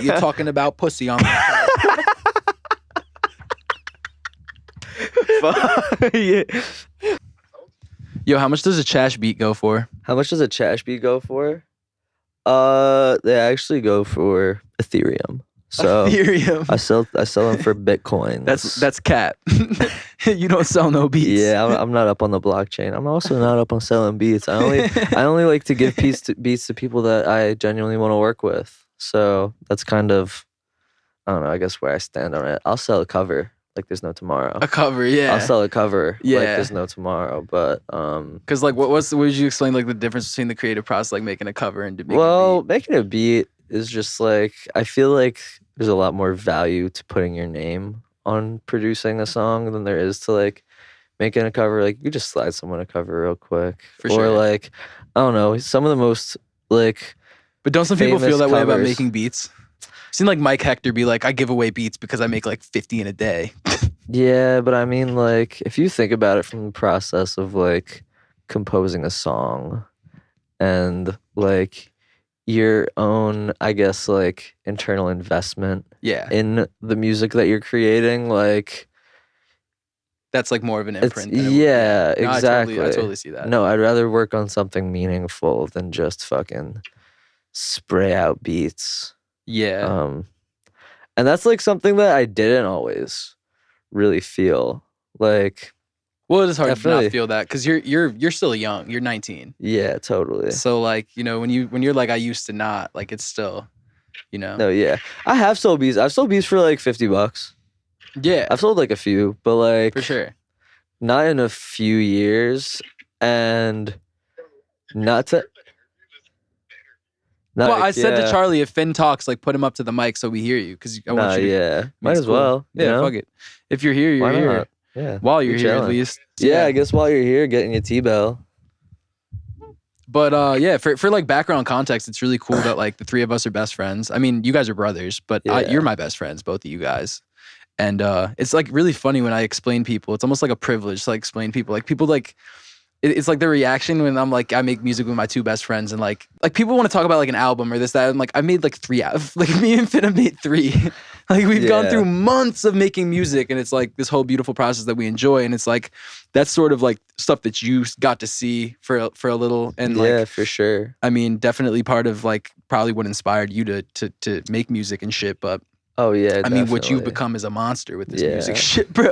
you're talking about pussy on my Fuck, yeah. Yo, how much does a Chash beat go for? How much does a Chash beat go for? They actually go for Ethereum. So Ethereum. I sell them for Bitcoin. That's cap. You don't sell no beats. Yeah, I'm not up on the blockchain. I'm also not up on selling beats. I only like to give beats to people that I genuinely want to work with. So that's kind of, I don't know, I guess where I stand on it. I'll sell a cover like there's no tomorrow. A cover, yeah. I'll sell a cover Yeah. like there's no tomorrow. But because like what would you explain like the difference between the creative process, like making a cover and making well, a beat? making a beat is just like, I feel like there's a lot more value to putting your name on producing a song than there is to like making a cover. Like you just slide someone a cover real quick. For or sure. like, I don't know, some of the most like, But don't some people famous feel that way about covers. making beats? I've seen like Mike Hector be like, I give away beats because I make like 50 in a day. yeah, but I mean, like, if you think about it from the process of like composing a song and like your own, I guess, like internal investment Yeah. in the music that you're creating, like, That's like more of an it's, imprint. than yeah, No, exactly. I totally see that. No, I'd rather work on something meaningful than just fucking spray out beats. Yeah. And that's like something that I didn't always really feel. Like, Well, it is hard to definitely. not feel that because you're still young. You're 19. yeah, totally. So like, you know, when you're like, I used to not, like it's still, you know. No, yeah. I have sold beats. I've sold beats for like $50. Yeah, I've sold like a few, but like for sure. not in a few years, and not to. Not, Well, I said to yeah. Charlie, if Finn talks, like put him up to the mic so we hear you because I want Nah, you to. yeah, might it's as cool. well. you Yeah, know? fuck it. If you're here, you're Why here. not? Yeah. While you're Be here, at chilling. least. Yeah, I guess while you're here, getting your T-bell. But yeah, for like background context, it's really cool that like the three of us are best friends. I mean, you guys are brothers, but Yeah. you're my best friends, both of you guys. And it's like really funny when I explain people. It's almost like a privilege to like explain people. Like people like it's like the reaction when I'm like I make music with my two best friends and like people want to talk about like an album or this that. I'm like I made like 3 like me and Finn have made 3. Like we've gone Yeah. through months of making music and it's like this whole beautiful process that we enjoy and it's like that's sort of like stuff that you got to see for a little and like Yeah, for sure. I mean definitely part of like probably what inspired you to make music and shit but Oh yeah, I mean what you've definitely. become is a monster with this Yeah. music shit bro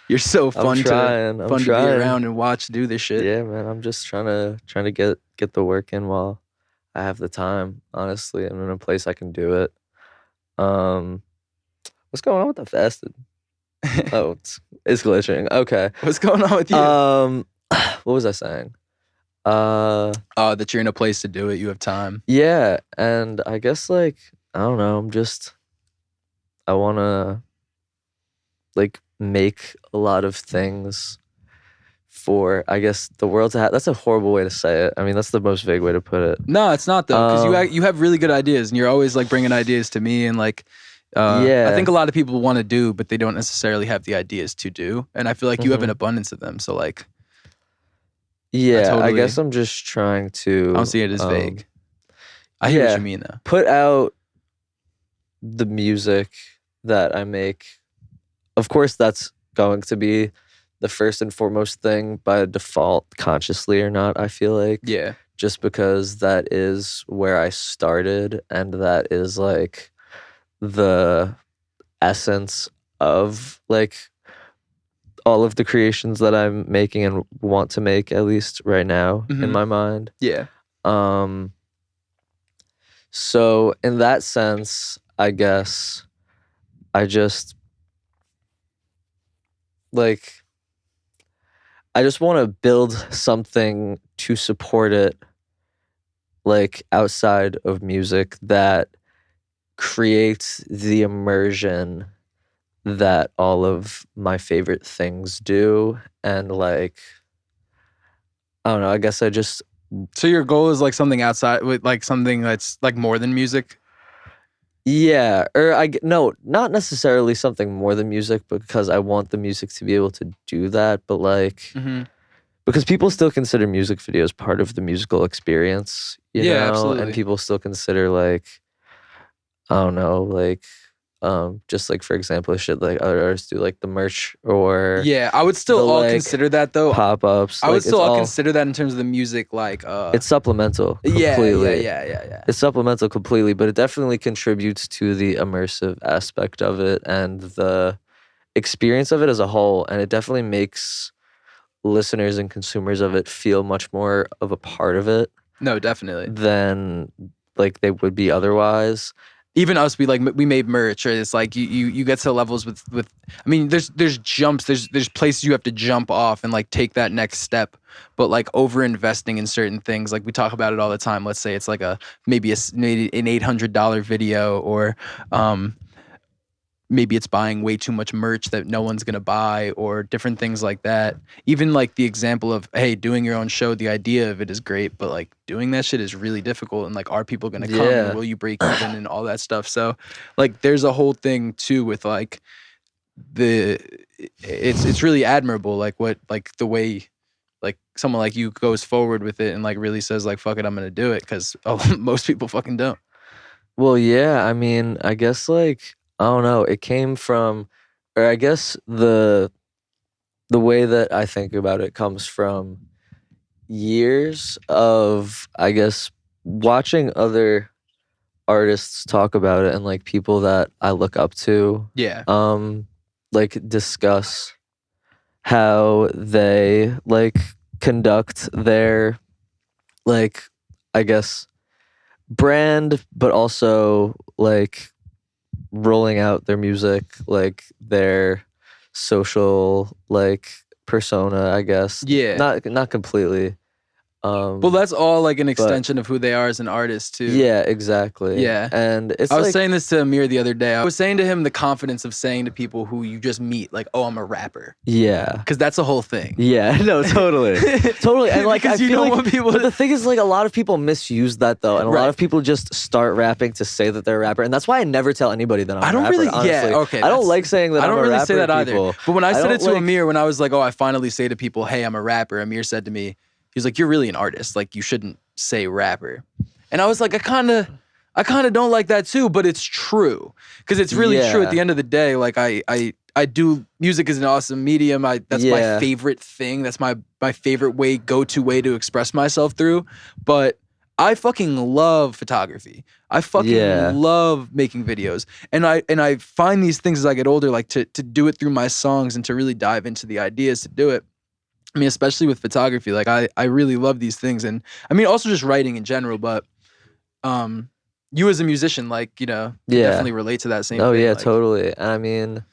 you're so fun I'm trying. to I'm fun to trying. be around and watch do this shit. Yeah, man. I'm just trying to get the work in while I have the time. Honestly, I'm in a place I can do it. What's going on with the fasted? Oh, it's glitching. Okay. What's going on with you? What was I saying? That you're in a place to do it. You have time. Yeah, and I guess like I don't know. I want to like make a lot of things for I guess the world to have. That's a horrible way to say it. I mean, that's the most vague way to put it. No, it's not though, because you have really good ideas, and you're always like bringing ideas to me, and like, Yeah. I think a lot of people want to do, but they don't necessarily have the ideas to do, and I feel like you have an abundance of them. So like, Yeah, I totally- guess I'm just trying to. I don't see it as vague. I hear what yeah. you mean though. Put out the music that I make. Of course, that's going to be the first and foremost thing by default, consciously or not, I feel like. Yeah, Just because that is where I started and that is like the essence of like all of the creations that I'm making and want to make, at least right now in Mhm. my mind. yeah, So in that sense, I guess I just like I just want to build something to support it like outside of music that creates the immersion that all of my favorite things do and like I don't know, I guess I just So your goal is like something outside, with like something that's like more than music. yeah, or no, not necessarily something more than music because I want the music to be able to do that, but like Mm-hmm. because people still consider music videos part of the musical experience, you Yeah, know, absolutely. and people still consider like I don't know, like just like for example, shit like other artists do, like the merch or Yeah, I would the still all like consider that though. pop-ups. I Like would it's still all all consider that in terms of the music, like it's supplemental yeah, yeah, completely. yeah, yeah, yeah. It's supplemental completely, but it definitely contributes to the immersive aspect of it and the experience of it as a whole. And it definitely makes listeners and consumers of it feel much more of a part of it No, definitely. than like they would be otherwise. Even us, we made merch, right? It's like you get to levels with. I mean, there's jumps, there's places you have to jump off and like take that next step. But like over investing in certain things, like we talk about it all the time. Let's say it's like maybe an $800 video, or maybe it's buying way too much merch that no one's gonna buy, or different things like that. Even like the example of, hey, doing your own show, the idea of it is great, but like doing that shit is really difficult, and like, are people gonna come, Yeah. and will you break even, and all that stuff. So like there's a whole thing too with like it's really admirable, like what, like the way like someone like you goes forward with it and like really says like, fuck it, I'm gonna do it, because most people fucking don't. Well, yeah, I mean, I guess like I don't know, it came from, or I guess the way that I think about it comes from years of, I guess, watching other artists talk about it and like people that I look up to Yeah. like discuss how they like conduct their like, I guess, brand, but also like rolling out their music, like their social like persona, I guess. Yeah. Not completely. Well, that's all like an extension of who they are as an artist too. Yeah, exactly. Yeah. And it's I was like, saying this to Amir the other day. I was saying to him the confidence of saying to people who you just meet, like, oh, I'm a rapper. yeah. Because that's a whole thing. Yeah, no, totally. Totally. And like, I Because you feel don't like, want people but to. the thing is, like, a lot of people misuse that though, and a Right. lot of people just start rapping to say that they're a rapper, and that's why I never tell anybody that I'm I a don't rapper. really. Honestly. Yeah. Okay. I don't that's- like saying that I don't I'm a really rapper say that to either. people. But when I said don't it to like- Amir, when I was like, oh, I finally say to people, hey, I'm a rapper, Amir said to me, he's like, you're really an artist. Like, you shouldn't say rapper. And I was like, I kind of don't like that too, but it's true. Because it's really true at Yeah. the end of the day. Like, I do, music is an awesome medium. That's my Yeah. favorite thing. That's my favorite go-to way to express myself through. But I fucking love photography. I fucking Yeah. love making videos. And I find these things as I get older, like to do it through my songs and to really dive into the ideas to do it. I mean, especially with photography, like I really love these things. And I mean, also just writing in general, but you as a musician, like, you know, Yeah. definitely relate to that same Oh thing. yeah, like, totally. And I mean,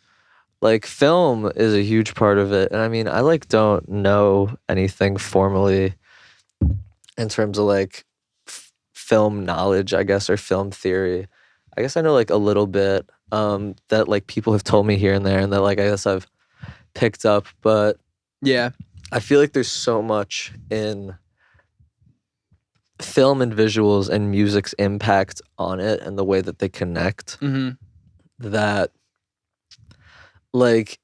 like film is a huge part of it. And I mean, I like don't know anything formally in terms of like film knowledge, I guess, or film theory. I guess I know like a little bit that like people have told me here and there, and that like I guess I've picked up, but Yeah. I feel like there's so much in film and visuals and music's impact on it and the way that they connect Mm-hmm. that like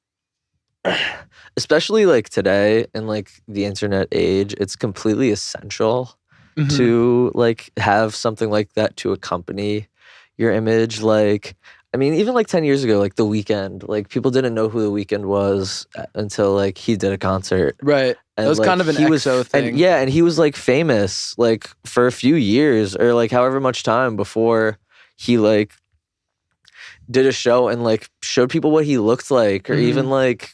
especially like today in like the internet age, it's completely essential Mm-hmm. to like have something like that to accompany your image. Like, I mean, even like 10 years ago, like The Weeknd, like people didn't know who The Weeknd was until like he did a concert. Right. And That was like, kind of an he was, EXO thing. And yeah, and he was like famous like for a few years or like however much time before he like did a show and like showed people what he looked like, or even like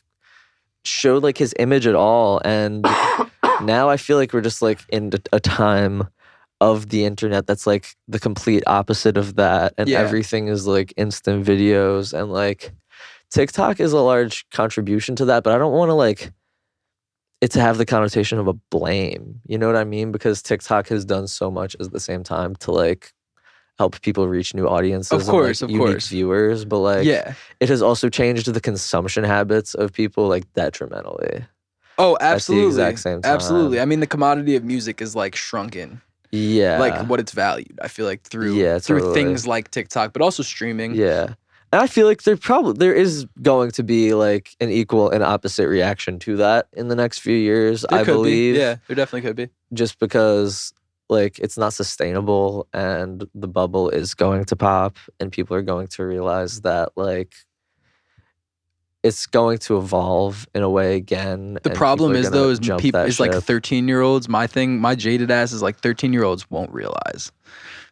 showed like his image at all. And now I feel like we're just like in a time of the internet that's like the complete opposite of that, and Yeah. everything is like instant videos, and like TikTok is a large contribution to that, but I don't want to like it to have the connotation of a blame, you know what I mean? Because TikTok has done so much at the same time to like help people reach new audiences, Of course, and, of like, unique course. viewers, but like Yeah. it has also changed the consumption habits of people like detrimentally. Oh, At the absolutely. exact same time. Absolutely. I mean, the commodity of music is like shrunken. Yeah. Like what it's valued. I feel like through totally. things like TikTok, but also streaming. Yeah. And I feel like there is going to be like an equal and opposite reaction to that in the next few years, There I could believe. be. Yeah, there definitely could be. Just because like it's not sustainable, and the bubble is going to pop, and people are going to realize that like it's going to evolve in a way again. The and problem people are is gonna though is jump people that is like ship. 13-year-olds. My jaded ass is like 13-year-olds won't realize.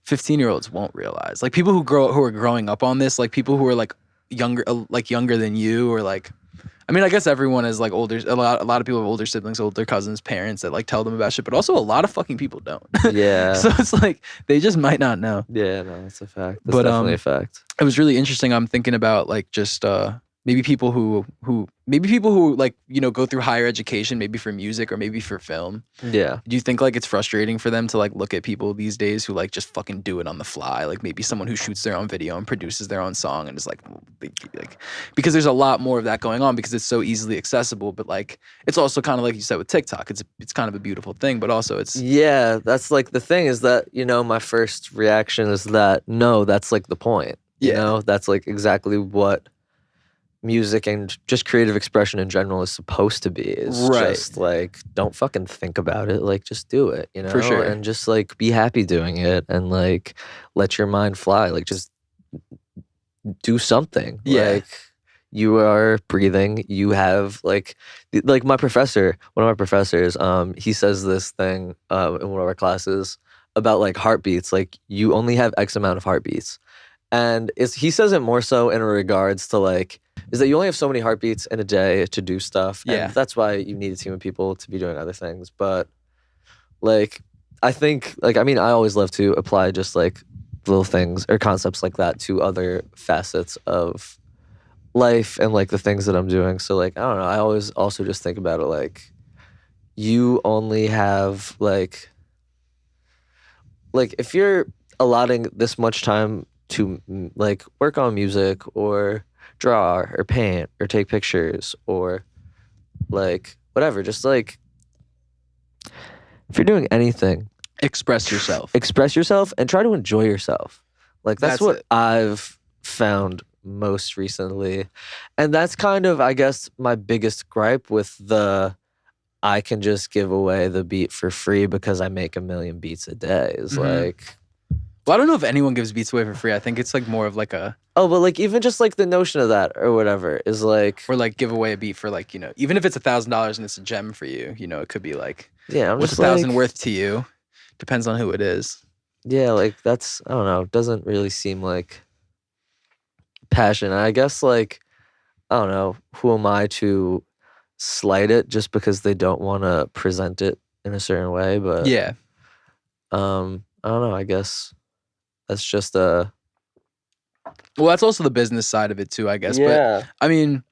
15-year-olds won't realize. Like people who are growing up on this, like people who are like younger than you, or like, I mean, I guess everyone is like older. A lot of people have older siblings, older cousins, parents that like tell them about shit. But also a lot of fucking people don't. Yeah. So it's like they just might not know. Yeah, no, that's a fact. That's But definitely a fact. it was really interesting. I'm thinking about like just maybe people who like, you know, go through higher education, maybe for music or maybe for film. Yeah. Do you think like it's frustrating for them to like look at people these days who like just fucking do it on the fly? Like maybe someone who shoots their own video and produces their own song and is like because there's a lot more of that going on because it's so easily accessible. But like it's also kind of like you said with TikTok, it's kind of a beautiful thing, but also it's Yeah, that's like the thing is that, you know, my first reaction is that no, that's like the point. You know, that's like exactly what music and just creative expression in general is supposed to be, is just like don't fucking think about it, like just do it, you know, For sure. and just like be happy doing it and like let your mind fly, like just do something. Like you are breathing, you have like my professor, one of my professors, he says this thing in one of our classes about like heartbeats, like you only have X amount of heartbeats. And he says it more so in regards to like, is that you only have so many heartbeats in a day to do stuff. And that's why you need a team of people to be doing other things. But like, I think, like, I mean, I always love to apply just like little things or concepts like that to other facets of life and like the things that I'm doing. So like, I don't know, I always also just think about it like, you only have like if you're allotting this much time to like work on music or draw or paint or take pictures or like whatever, just like if you're doing anything, express yourself and try to enjoy yourself. Like that's what I've found most recently. And that's kind of, I guess, my biggest gripe with I can just give away the beat for free because I make 1 million beats a day is like, well, I don't know if anyone gives beats away for free. I think it's like more of like a but like even just like the notion of that or whatever is like, or like give away a beat for like, you know, even if it's $1,000 and it's a gem for you, you know, it could be like, I'm what's just 1,000 like, worth to you? Depends on who it is. Yeah, like that's, I don't know, doesn't really seem like passion. I guess like, I don't know, who am I to slight it just because they don't want to present it in a certain way? But yeah, I don't know, I guess that's just well, that's also the business side of it too, I guess. Yeah. But I mean,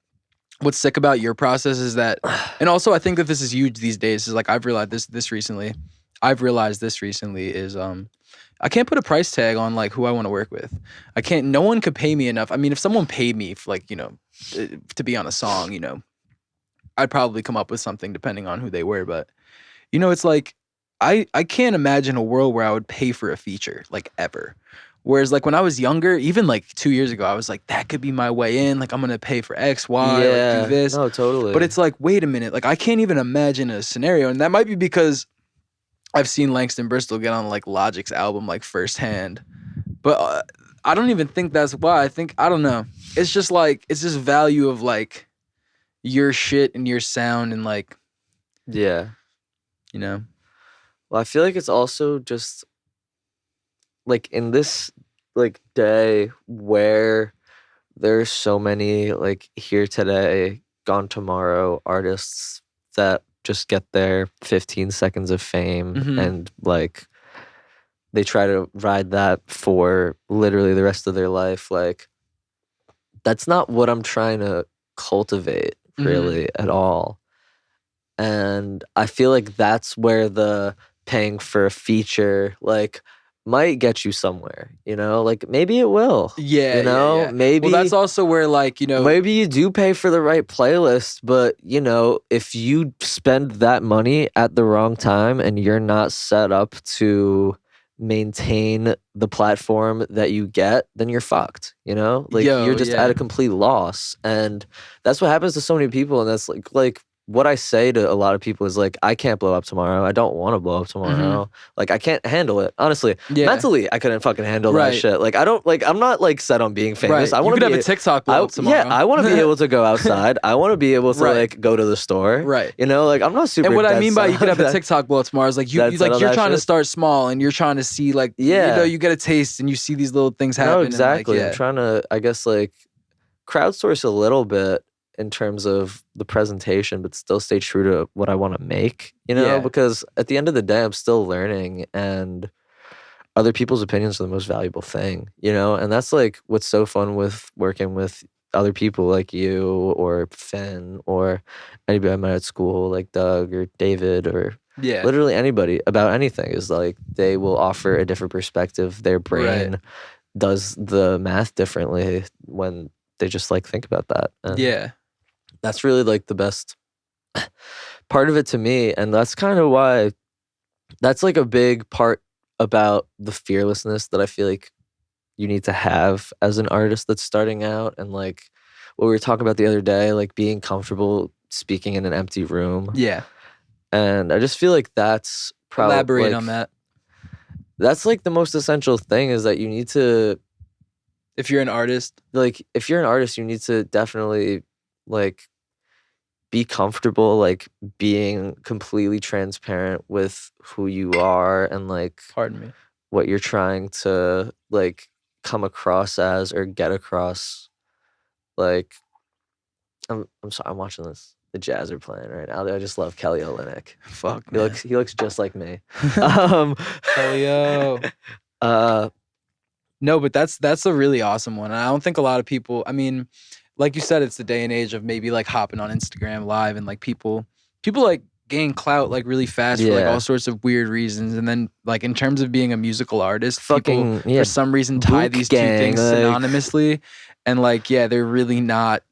what's sick about your process is that, and also I think that this is huge these days, is like I've realized this recently is I can't put a price tag on like who I want to work with. I can't, no one could pay me enough. I mean, if someone paid me for like, you know, to be on a song, you know, I'd probably come up with something depending on who they were. But, you know, it's like, I can't imagine a world where I would pay for a feature, like ever. Whereas like when I was younger, even like 2 years ago, I was like, that could be my way in. Like I'm going to pay for X, Y, like do this. No, totally. But it's like, wait a minute. Like I can't even imagine a scenario. And that might be because I've seen Langston Bristol get on like Logic's album like firsthand. But I don't even think that's why. I don't know. It's just like, it's just value of like your shit and your sound and like, yeah, you know. Well, I feel like it's also just like in this like day where there's so many like here today, gone tomorrow artists that just get their 15 seconds of fame and like they try to ride that for literally the rest of their life. Like that's not what I'm trying to cultivate really at all. And I feel like that's where the paying for a feature like might get you somewhere, you know, like maybe it will. Yeah, you know, maybe. Well, that's also where like, you know, maybe you do pay for the right playlist, but you know, if you spend that money at the wrong time and you're not set up to maintain the platform that you get, then you're fucked, you know? Like you're just at a complete loss. And that's what happens to so many people. And that's like what I say to a lot of people is like, I can't blow up tomorrow. I don't want to blow up tomorrow. Like, I can't handle it. Honestly, Yeah. mentally, I couldn't fucking handle that Right. shit. Like, I'm not like set on being famous. Right. I You want could to have be a TikTok blow up tomorrow. Yeah, I want to be able to go outside. I want to be able to Right. like go to the store. Right. You know, like I'm not super. And what I dead mean by set you could on have a that. TikTok blow up tomorrow is like you're Dead set on that trying to shit. start small and you're trying to see like you know, you get a taste and you see these little things happen. No, exactly. And, like, I'm trying to, I guess, like crowdsource a little bit in terms of the presentation, but still stay true to what I want to make, you know, Yeah. because at the end of the day, I'm still learning and other people's opinions are the most valuable thing, you know, and that's like what's so fun with working with other people like you or Finn or anybody I met at school like Doug or David or yeah. literally anybody about anything is like they will offer a different perspective. Their brain does the math differently when they just like think about that. And Yeah. that's really like the best part of it to me. And that's kind of why that's like a big part about the fearlessness that I feel like you need to have as an artist that's starting out. And like what we were talking about the other day, like being comfortable speaking in an empty room. Yeah. And I just feel like that's probably Elaborate like, on that. That's like the most essential thing is that you need to, If you're an artist. like, if you're an artist, you need to definitely like be comfortable, like being completely transparent with who you are and like Pardon me. what you're trying to like come across as or get across. Like, I'm sorry, I'm watching this. The Jazz are playing right now. I just love Kelly Olynyk. Fuck, He man. looks just like me. Yo. No, but that's a really awesome one. And I don't think a lot of people, I mean, like you said, it's the day and age of maybe like hopping on Instagram live and like people like gain clout like really fast for like Yeah. all sorts of weird reasons. And then like in terms of being a musical artist, Fucking, people yeah, for some reason tie Book these gang, two things like- synonymously. And like, yeah, they're really not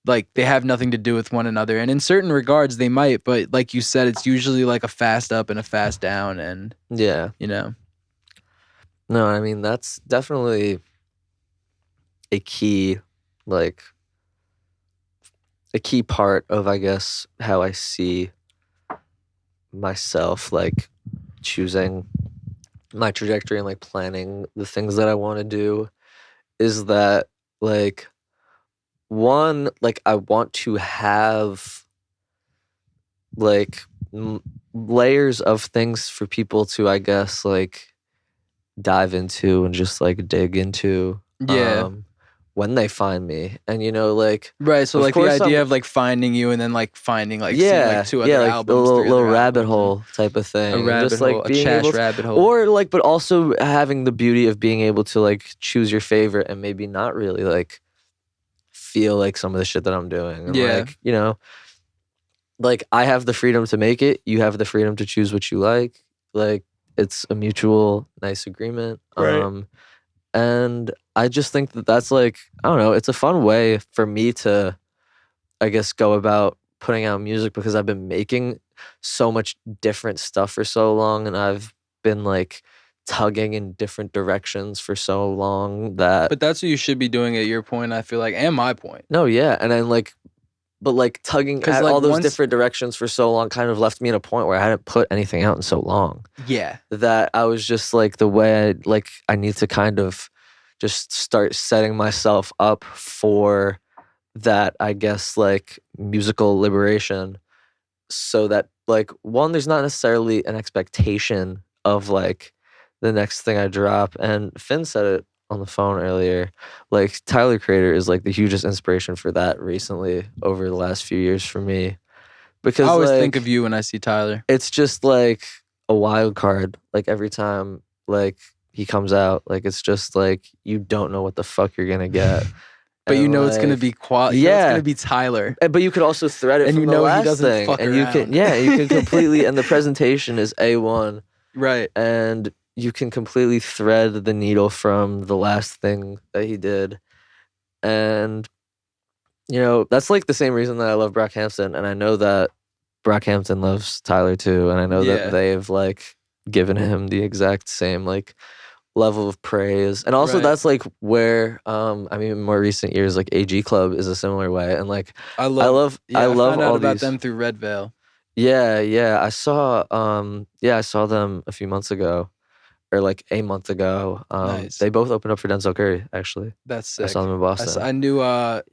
like they have nothing to do with one another. And in certain regards they might, but like you said, it's usually like a fast up and a fast down and yeah. you know. No, I mean, that's definitely a key, like, a key part of, I guess, how I see myself, like, choosing my trajectory and, like, planning the things that I want to do is that, like, one, like, I want to have, like, layers of things for people to, I guess, like, dive into and just like dig into when they find me. And you know, like Right, so of like the course idea I'm- of like finding you and then like finding like seeing yeah, like two other yeah, like albums, a little, three little other rabbit albums, hole type of thing. a And rabbit just hole, like a being Chash able to, rabbit hole. or like, but also having the beauty of being able to like choose your favorite and maybe not really like feel like some of the shit that I'm doing. And Yeah. like, you know, like I have the freedom to make it. You have the freedom to choose what you like. Like it's a mutual nice agreement. Right. And I just think that that's like, I don't know, it's a fun way for me to, I guess, go about putting out music because I've been making so much different stuff for so long and I've been like tugging in different directions for so long that. But that's what you should be doing at your point, I feel like, and my point. No, yeah. And then like, but like tugging 'Cause, at like, all those once- different directions for so long kind of left me at a point where I hadn't put anything out in so long. Yeah. That I was just like the way I need to kind of just start setting myself up for that, I guess, like musical liberation so that like one, there's not necessarily an expectation of like the next thing I drop. And Finn said it on the phone earlier, like Tyler Creator is like the hugest inspiration for that recently over the last few years for me. Because I always like, think of you when I see Tyler. it's just like a wild card. Like every time like he comes out, like it's just like you don't know what the fuck you're gonna get. But you And, know it's gonna like, be quality. yeah. It's gonna be Tyler. but you could also thread it And from you the know he last doesn't thing, fuck and you can around. you can completely and the presentation is A1, Right. and you can completely thread the needle from the last thing that he did, and you know that's like the same reason that I love Brockhampton, and I know that Brockhampton loves Tyler too, and I know Yeah. that they've like given him the exact same like level of praise. And also Right. that's like where I mean in more recent years like AG Club is a similar way. And like I love I love found out all about these them through Redveil. yeah. I saw them a few months ago. Or like a month ago. Nice. They both opened up for Denzel Curry, actually. That's sick. I saw them in Boston. I knew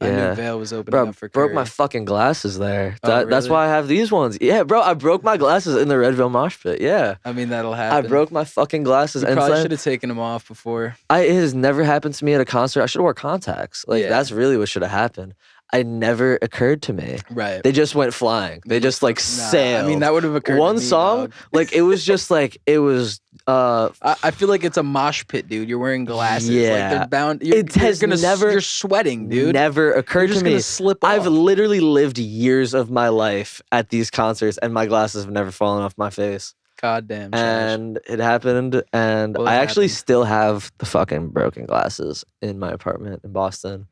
Vale was opening Bro, up for Curry. broke my fucking glasses there. Oh, That's really? why I have these ones. Yeah, bro, I broke my glasses in the Redveil mosh pit. Yeah. I mean, that'll happen. I broke my fucking glasses. You and probably then- should have taken them off before. it has never happened to me at a concert. I should have wore contacts. Like, Yeah. that's really what should have happened. It never occurred to me. Right. They just went flying. They just like Nah, sailed. I mean, that would have occurred. One to me, song, dog. like it was just like it was. I feel like it's a mosh pit, dude. You're wearing glasses. Like Yeah. they're bound. It has never- You're sweating, dude. Never occurred You're just to me. gonna slip off. I've literally lived years of my life at these concerts, and my glasses have never fallen off my face. Goddamn. Chash. And it happened, and Well, it I actually happened. still have the fucking broken glasses in my apartment in Boston.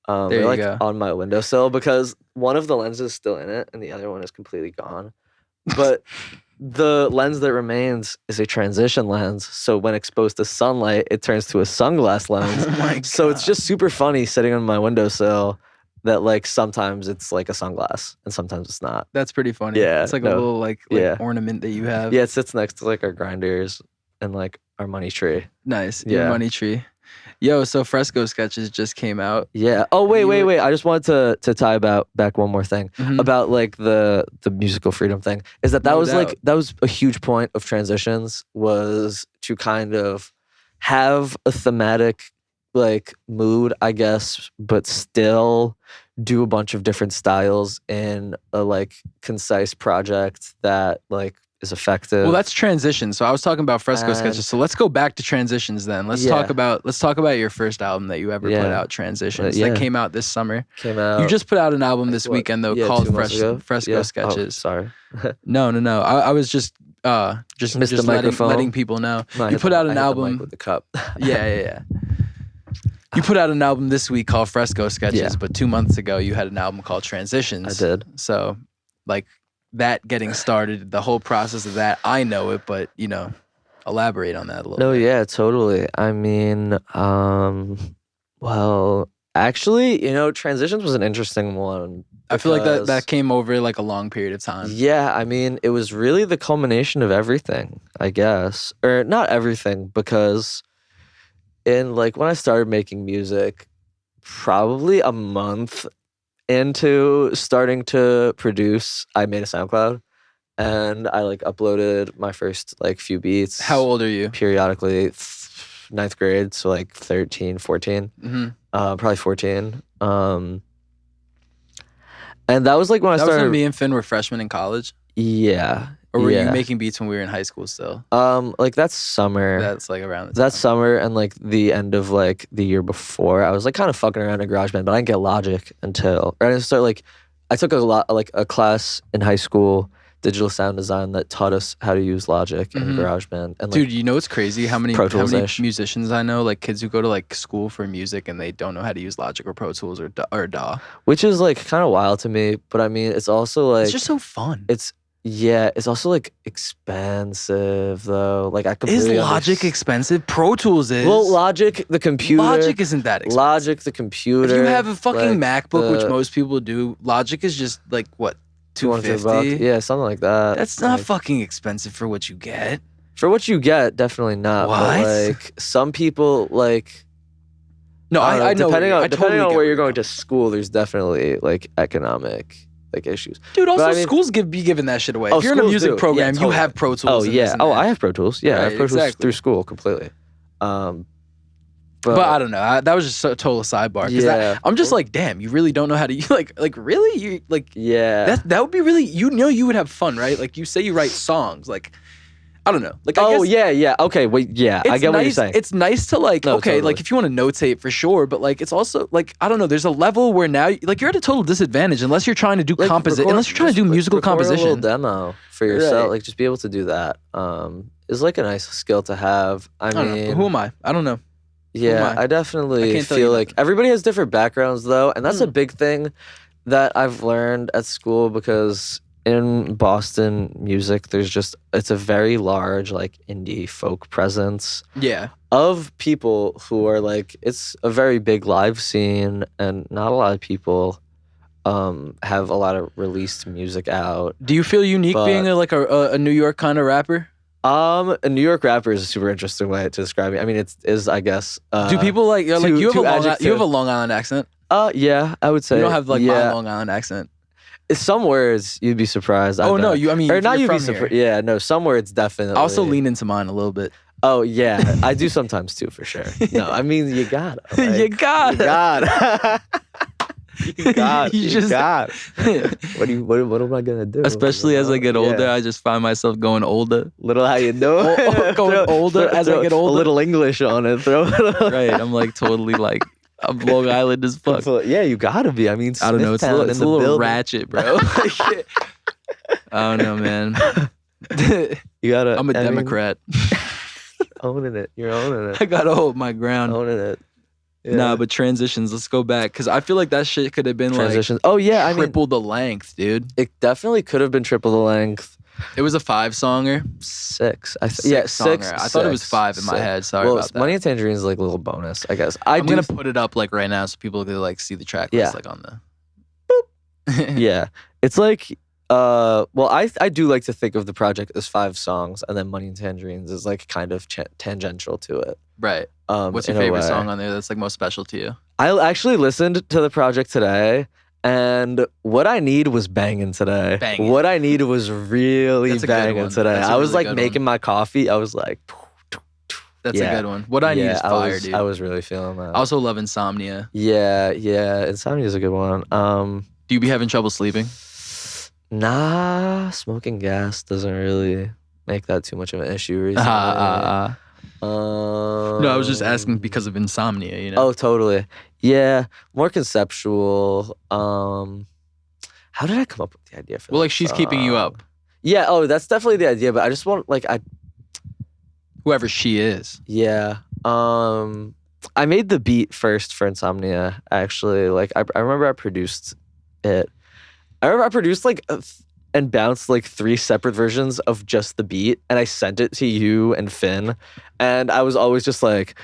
There They're you like go. on my windowsill because one of the lenses is still in it, and the other one is completely gone. But the lens that remains is a transition lens, so when exposed to sunlight, it turns to a sunglass lens. Oh my So it's God. just super funny sitting on my windowsill that like sometimes it's like a sunglass and sometimes it's not. That's pretty funny. Yeah, It's like a no. little like Yeah. ornament that you have. Yeah, it sits next to like our grinders and like our money tree. Nice. Your Yeah. money tree. Yo, so Fresco Sketches just came out. Yeah. Oh wait, You wait, were- wait. I just wanted to tie back one more thing Mhm. about like the musical freedom thing. Is that No was doubt. like that was a huge point of transitions was to kind of have a thematic like mood, I guess, but still do a bunch of different styles in a like concise project that like is effective. Well, that's transitions. So I was talking about Fresco And- Sketches. So let's go back to transitions then. Let's talk Yeah. about your first album that you ever put Yeah. out, Transitions. Yeah. That came out this summer. came out. You just put out an album this what, weekend though yeah, called 2 months ago? Fresco Yeah. Oh, Sketches. sorry. No. I was just Missed the microphone. letting people know. No, I You hit put the- out I an hit the album. mic with the cup. Yeah. You put out an album this week called Fresco Sketches, Yeah. but 2 months ago you had an album called Transitions. I did. So, like that getting started, the whole process of that, I know it, but elaborate on that a little. No, bit. yeah, totally. I mean, well, actually, transitions was an interesting one. I feel like because- that came over like a long period of time. Yeah, I mean, it was really the culmination of everything, I guess. Or not everything, because in like when I started making music, probably a month into starting to produce, I made a SoundCloud and I like uploaded my first like few beats. How old are you? Periodically, ninth grade, so like 13, 14. Mm-hmm. Probably 14. And that was like when I That was started. when me and Finn were freshmen in college. Yeah. Or were yeah. you making beats when we were in high school still? Like that's summer. That's like around the time. That's summer and like the end of like the year before. I was like kind of fucking around in GarageBand, but I didn't get Logic until I didn't start like I took a class in high school, digital sound design, that taught us how to use Logic and Mhm. GarageBand. And like, Dude, you know what's crazy? How many Pro Tools-ish. musicians I know, like kids who go to like school for music and they don't know how to use Logic or Pro Tools or DAW. which is like kind of wild to me, but I mean it's also like It's just so fun. it's also like expensive though. Like I Is completely Logic expensive? Pro Tools is. Well, Logic the computer. Logic isn't that expensive. Logic the computer. If you have a fucking like, MacBook, which the most people do, Logic is just like what, $200. $250? Yeah, something like that. That's not Like, fucking expensive for what you get. for what you get, definitely not. What? But like some people like No, I, don't know, I know. depending on I depending totally on get where you're you're going to school, there's definitely like economic like issues. Dude, also But I mean- schools be giving that shit away. Oh, If you're in a schools music do. Yeah, program, you totally. have Pro Tools. Oh and yeah. this and Oh, that. I have Pro Tools. Yeah, I have Right, Pro Tools exactly. through school completely. But I don't know. That was just a total sidebar. 'Cause Yeah. I'm just like, damn, you really don't know how to like really you like yeah. that would be really you would have fun, right? Like you say you write songs, like I don't know. Like I Oh guess yeah. Okay, wait, yeah. I it's get what you're nice- saying. It's nice to like, No, okay, totally. like if you want to notate for sure, but like it's also like I don't know. There's a level where now like you're at a total disadvantage unless you're trying to do Like, unless you're trying to do just musical record a little composition. demo for yourself, Right. like just be able to do that is like a nice skill to have. I I don't mean, know. Who am I? I don't know. yeah, am I? I definitely can't tell you feel like nothing. everybody has different backgrounds though, and that's a Mm. big thing that I've learned at school because in Boston music, it's a very large like indie folk presence Yeah. of people who are like, it's a very big live scene, and not a lot of people have a lot of released music out. Do you feel unique But- being a New York kind of rapper? A New York rapper is a super interesting way to describe me. I mean, it's I guess. Do people like you have two a Long Island accent? Yeah, I would say You don't have like yeah. my Long Island accent. Some words you'd be surprised. Oh no, I mean, or not you're you'd be from surprised. here. Yeah, no, some words definitely. I also lean into mine a little bit. Oh yeah, I do sometimes too, for sure. No, I mean you gotta. Like, You gotta. You gotta. You just- What am I gonna do? Especially as I get older, Yeah. I just find myself going older. Little how you know. Going older as I get older. A little English on it. Throw it. Right, I'm like totally like I'm Long Island as fuck. Yeah, you gotta be. I mean, I don't know. It's a Smithtown little, in it's a the little building. ratchet, bro. I don't know, man. You gotta. I'm a I mean, Democrat. owning it. You're owning it. I gotta hold my ground. Owning it. Yeah. Nah, but transitions. Let's go back because I feel like that shit could have been transitions. Oh yeah, I like mean, triple the length, dude. it definitely could have been triple the length. It was a 5-songer. Six. Six six. I thought it was 5 in my six. head. Sorry Well, about that. Money and Tangerine is like a little bonus, I guess. I'm gonna put it up like right now so people could like see the track list Yeah. like on the. Yeah, it's like. Well, I do like to think of the project as 5 songs, and then Money and Tangerines is like kind of tangential to it. Right. What's your in a favorite way. song on there that's like most special to you? I actually listened to the project today, and What I Need was banging today. Banging. What I Need was really That's a good banging one. today. That's a I was really like good making my coffee. I was like, That's Yeah. a good one. What I Need is fire, I dude. was really feeling that. I also love Insomnia. Yeah, Insomnia is a good one. Do you be having trouble sleeping? Nah, smoking gas doesn't really make that too much of an issue recently. No, I was just asking because of insomnia, you know? Oh, totally. Yeah, more conceptual. How did I come up with the idea for Well, like this she's keeping you song? up. Yeah, oh, that's definitely the idea, but I just want Whoever she is. yeah. I made the beat first for Insomnia, actually. Like I remember I produced it. I remember I produced like and bounced like 3 separate versions of just the beat, and I sent it to you and Finn, and I was always just like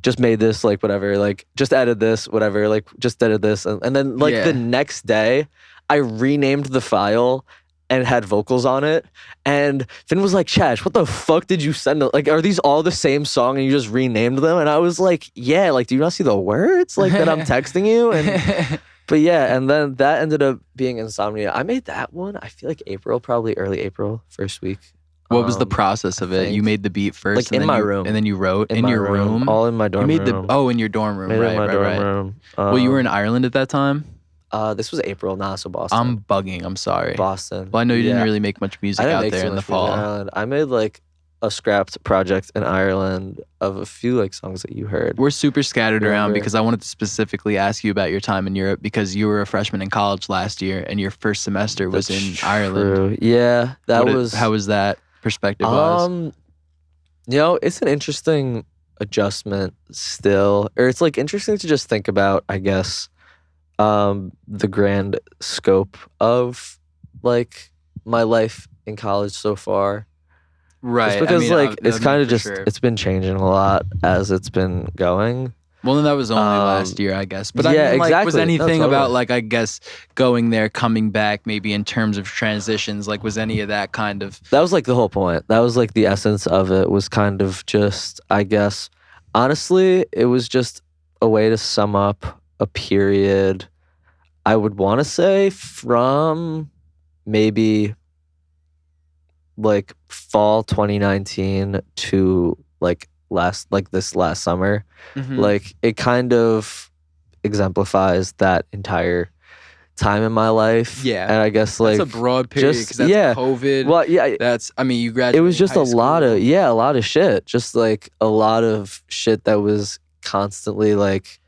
just made this, like whatever, like just added this, whatever, like just edit this, and then like Yeah. the next day I renamed the file and had vocals on it, and Finn was like, Chash, what the fuck did you send? Like, are these all the same song and you just renamed them? And I was like, yeah, like, do you not see the words like that I'm texting you? And but yeah, and then that ended up being Insomnia. I made that one, I feel like April, probably early April, first week. What was the process of it? think- You made the beat first, Like, and in then my you- room. and then you wrote in my your room. all in my dorm You made room. in your dorm room, Made it right? in my right, dorm right. room. Well, you were in Ireland at that time. This was April, nah, so Boston. I'm bugging. I'm sorry. Boston. Well, I know you didn't Yeah. really make much music I didn't out make there too in the much music fall. Ireland. I made like a scrapped project in Ireland of a few like songs that you heard. We're super scattered around Remember. because I wanted to specifically ask you about your time in Europe because you were a freshman in college last year and your first semester was That's in Ireland. true. Yeah, How was that perspective wise? You know, it's an interesting adjustment still, or it's like interesting to just think about, I guess, the grand scope of like my life in college so far. Right. Just because it's kind of for just sure. it's been changing a lot as it's been going. Well, then that was only last year, I guess. But yeah, I mean, like, was exactly. No, anything about totally. like I guess going there, coming back, maybe in terms of transitions, like was any of that kind of That was like the whole point. That was like the essence of it, was kind of just, I guess, honestly, it was just a way to sum up a period, I would want to say from maybe like fall 2019 to like this last summer. Like it kind of exemplifies that entire time in my life. Yeah. And I guess like that's a broad period just- because that's yeah. COVID. well, yeah, That's I mean, you graduated. it was just high a lot school. of a lot of shit, just like a lot of shit that was constantly like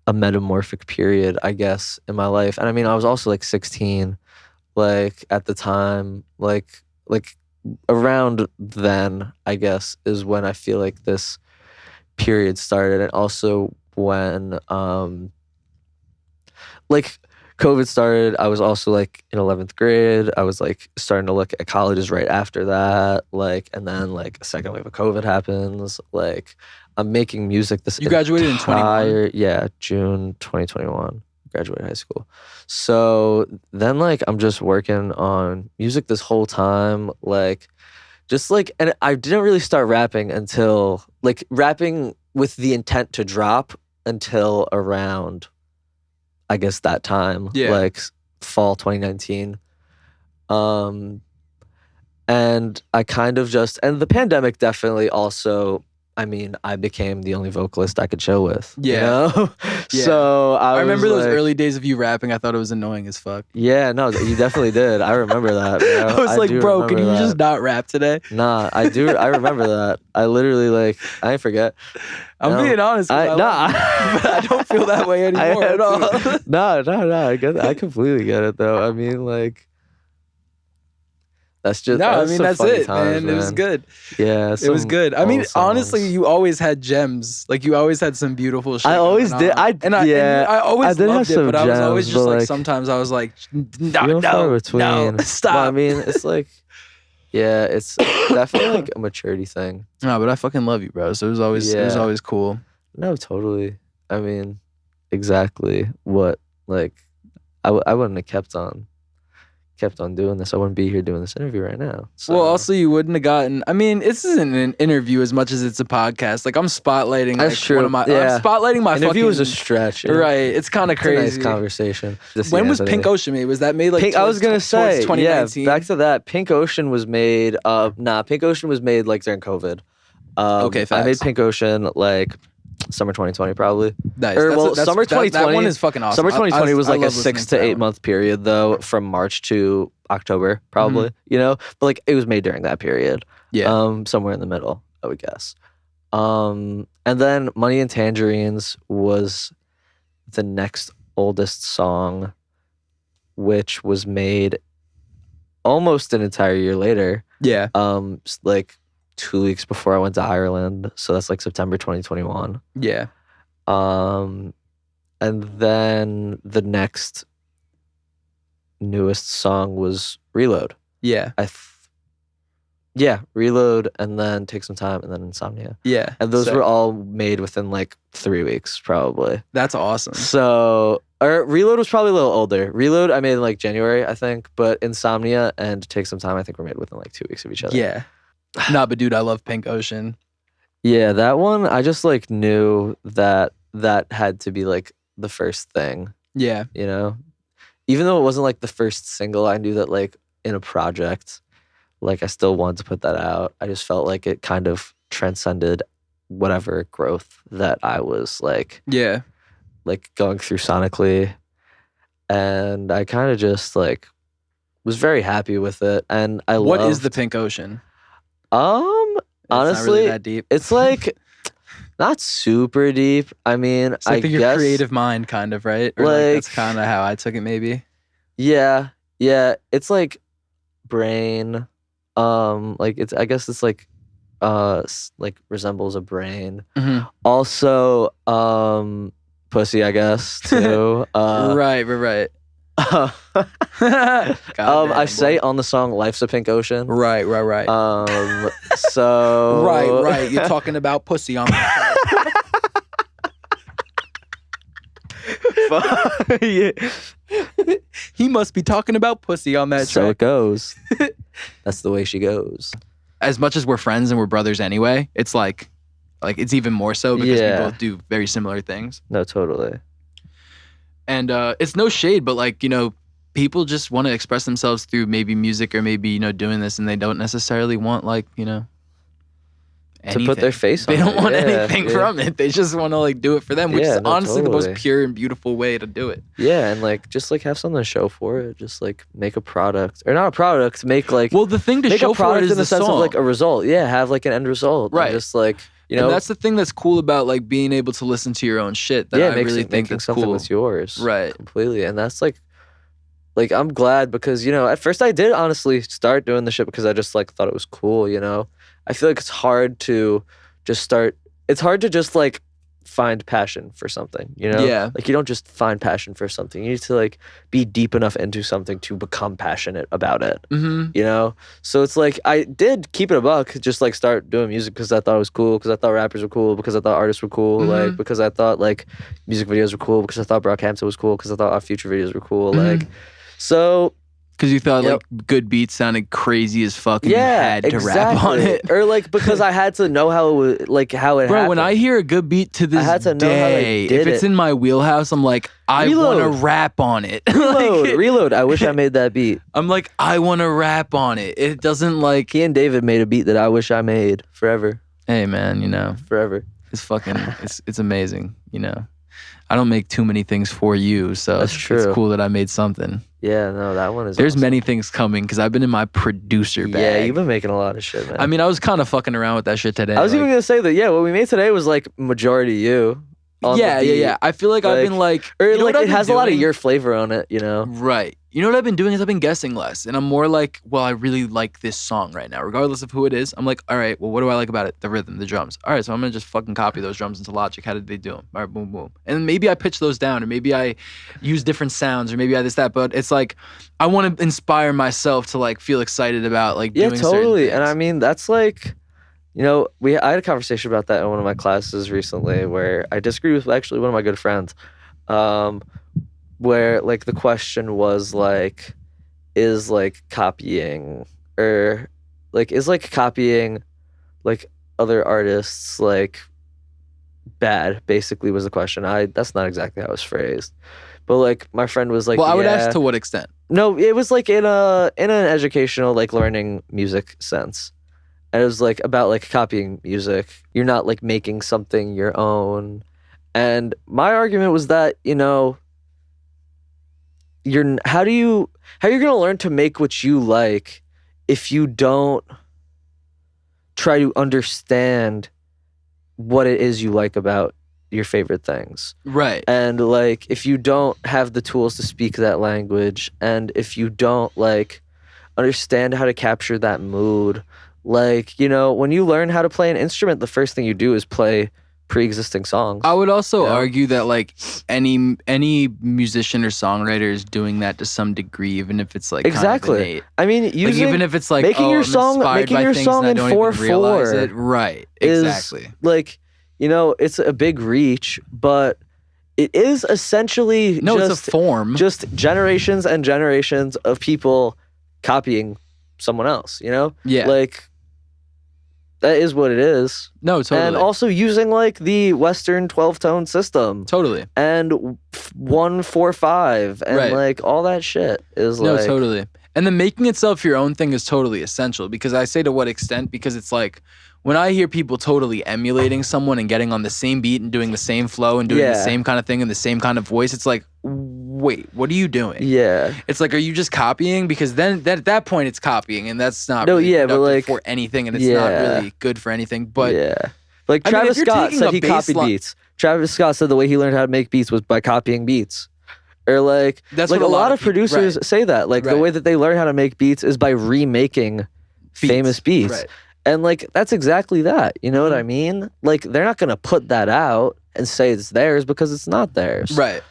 a metamorphic period, I guess, in my life. And I mean, I was also like 16 like at the time, like around then, I guess, is when I feel like this period started. And also when like COVID started. I was also like in 11th grade. I was like starting to look at colleges right after that. Like, and then like a second wave of COVID happens. Like, I'm making music this You graduated in 21? Yeah, June 2021. Graduated high school. So then like I'm just working on music this whole time. Like, just like, and I didn't really start rapping until like rapping with the intent to drop until around, I guess, that time, like fall 2019. And I kind of just, and the pandemic definitely also, I mean, I became the only vocalist I could chill with. Yeah. You know? Yeah. So I remember those early days of you rapping. I thought it was annoying as fuck. Yeah, no, you definitely did. I remember that, bro. I was like, bro, can you just not rap today? Nah, I do. I remember that. I literally like, I ain't forget. I'm being honest. But I don't feel that way anymore at all. No. I get it. I completely get it though. I mean, like, that's just that's it, man. It was good. Yeah, it was good. I mean, honestly, you always had gems. Like, you always had some beautiful shit. I always did. I always loved it, but I was always just like, sometimes I was like, no, stop. Well, I mean, it's like, yeah, it's definitely like a maturity thing. No, but I fucking love you, bro. So it was always cool. No, totally. I mean, exactly what, like, I wouldn't have kept on doing this. I wouldn't be here doing this interview right now. So. Well, also you wouldn't have gotten. I mean, this isn't an interview as much as it's a podcast. Like, I'm spotlighting. That's like, true. One of my, I'm spotlighting my interview fucking. was a stretch. Yeah. Right. It's kind of crazy. It's a nice conversation. When was Pink Ocean made? Was that made like? I was gonna say 2019? Yeah. Back to that. Pink Ocean was made. Pink Ocean was made like during COVID. Okay, facts. I made Pink Ocean like summer 2020 probably. Nice. Summer 2020. That one is fucking awesome. Summer 2020 was like a 6 to 8 month period though, from March to October probably. You know, but like it was made during that period. Yeah. Somewhere in the middle, I would guess. And then Money and Tangerines was the next oldest song, which was made almost an entire year later. Yeah. Like 2 weeks before I went to Ireland. So that's like September 2021. Yeah. And then the next newest song was Reload. Yeah. Reload, and then Take Some Time, and then Insomnia. Yeah. And those were all made within like 3 weeks probably. That's awesome. So, Reload was probably a little older. Reload I made in like January, I think, but Insomnia and Take Some Time I think were made within like 2 weeks of each other. Yeah. Nah, but dude, I love Pink Ocean. Yeah, that one, I just like knew that had to be like the first thing. Yeah. You know? Even though it wasn't like the first single, I knew that like in a project, like I still wanted to put that out. I just felt like it kind of transcended whatever growth that I was like, like going through sonically. And I kind of just like was very happy with it. And What is the Pink Ocean? Honestly, not really that deep. It's like not super deep. I mean, it's like your creative mind, kind of, right? Or like that's kind of how I took it, maybe. Yeah. It's like brain. Like it's. I guess it's like, resembles a brain. Mm-hmm. Also, pussy. I guess too. Right. I say on the song "Life's a Pink Ocean." Right. So right. You're talking about pussy on the yeah. He must be talking about pussy on that track. So it goes. That's the way she goes. As much as we're friends and we're brothers anyway, it's like it's even more so because we both do very similar things. No, totally. And it's no shade, but like, you know, people just want to express themselves through maybe music or maybe, you know, doing this, and they don't necessarily want like, you know, anything. To put their face on it. They don't want anything from it. They just want to like do it for them, which is honestly the most pure and beautiful way to do it. Yeah, and like just like have something to show for it. Just like make a product, or not a product, make like the thing to show for it is in the sense song. Of like a result. Yeah, have like an end result. Right. And just like, you know, and that's the thing that's cool about like being able to listen to your own shit. That I really think that's something cool. that's yours. Right. Completely. And that's like I'm glad because, you know, at first I did honestly start doing the shit because I just like thought it was cool, you know. I feel like it's hard to just like find passion for something, you know? Yeah. Like you don't just find passion for something. You need to like be deep enough into something to become passionate about it. Mm-hmm. You know? So it's like I did keep it a buck, just like start doing music because I thought it was cool, because I thought rappers were cool, because I thought artists were cool, like because I thought like music videos were cool, because I thought Brockhampton was cool, because I thought our future videos were cool. Like so because you thought like good beats sounded crazy as fuck and you had to exactly. rap on it. Or like because I had to know how it was, like how it Bro, happened. when I hear a good beat to this I had to know how they day, did if it's it. in my wheelhouse, I'm like, I want to rap on it. Reload. I wish I made that beat. I'm like, I want to rap on it. It doesn't like... He and David made a beat that I wish I made forever. Hey man, you know. Forever. It's fucking, it's amazing, you know. I don't make too many things for you, so That's true. It's cool that I made something. Yeah, no, that one is There's awesome. many things coming because I've been in my producer bag. Yeah, you've been making a lot of shit, man. I mean, I was kind of fucking around with that shit today. I was even gonna say that, yeah, what we made today was like majority you. Yeah. I feel like I've been like... Or you know like what I've it been has a lot of doing? your flavor on it, you know? Right. You know what I've been doing is I've been guessing less. And I'm more like, well, I really like this song right now. Regardless of who it is, I'm like, all right, well, what do I like about it? The rhythm, the drums. All right, so I'm going to just fucking copy those drums into Logic. How did they do them? All right, boom, boom. And maybe I pitch those down, or maybe I use different sounds, or maybe I this, that. But it's like, I want to inspire myself to like feel excited about like doing certain totally. things. And I mean, that's like... You know, I had a conversation about that in one of my classes recently where I disagreed with actually one of my good friends, where like the question was like, is like copying or like is like copying like other artists like bad, basically was the question. That's not exactly how it was phrased. But like my friend was like, well, I would ask to what extent? No, it was like in an educational like learning music sense. And it was like about like copying music. You're not like making something your own. And my argument was that, you know, how you're gonna learn to make what you like if you don't try to understand what it is you like about your favorite things. Right. And like if you don't have the tools to speak that language, and if you don't like understand how to capture that mood. Like, you know, when you learn how to play an instrument, the first thing you do is play pre-existing songs. I would also argue that like any musician or songwriter is doing that to some degree, even if it's like exactly. Kind of innate. I mean, like, even if it's like making your song in 4/4 right. Is, exactly. Like, you know, it's a big reach, but it is essentially it's a form. Just generations and generations of people copying someone else, you know? Yeah. Like, that is what it is. No, totally. And also using like the Western 12-tone system. Totally. And 1/4/5 and like all that shit is like... No, totally. And the making itself your own thing is totally essential, because I say to what extent, because it's like when I hear people totally emulating someone and getting on the same beat and doing the same flow and doing the same kind of thing and the same kind of voice, it's like, wait, what are you doing? Yeah. It's like, are you just copying? Because then at that point it's copying, and that's not really but like, for anything, and it's not really good for anything. But like Travis Scott said he copied beats. Travis Scott said the way he learned how to make beats was by copying beats. Or like, that's like what a lot of producers say that. Like the way that they learn how to make beats is by remaking famous beats. Right. And like, that's exactly that. You know what I mean? Like, they're not going to put that out and say it's theirs because it's not theirs. Right.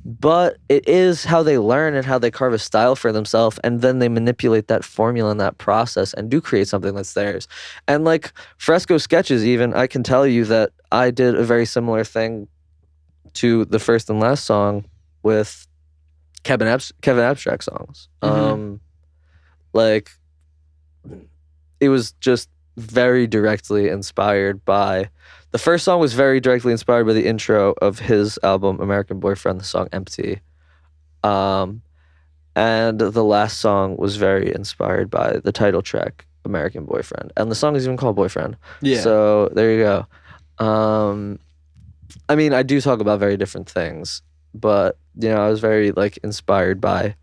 But it is how they learn and how they carve a style for themselves. And then they manipulate that formula and that process and do create something that's theirs. And like Fresco sketches, even, I can tell you that I did a very similar thing to the first and last song with Kevin Abstract songs. Like, it was just very directly inspired by... The first song was very directly inspired by the intro of his album, American Boyfriend, the song Empty. And the last song was very inspired by the title track, American Boyfriend. And the song is even called Boyfriend. Yeah. So there you go. I mean, I do talk about very different things, but, you know, I was very, like, inspired by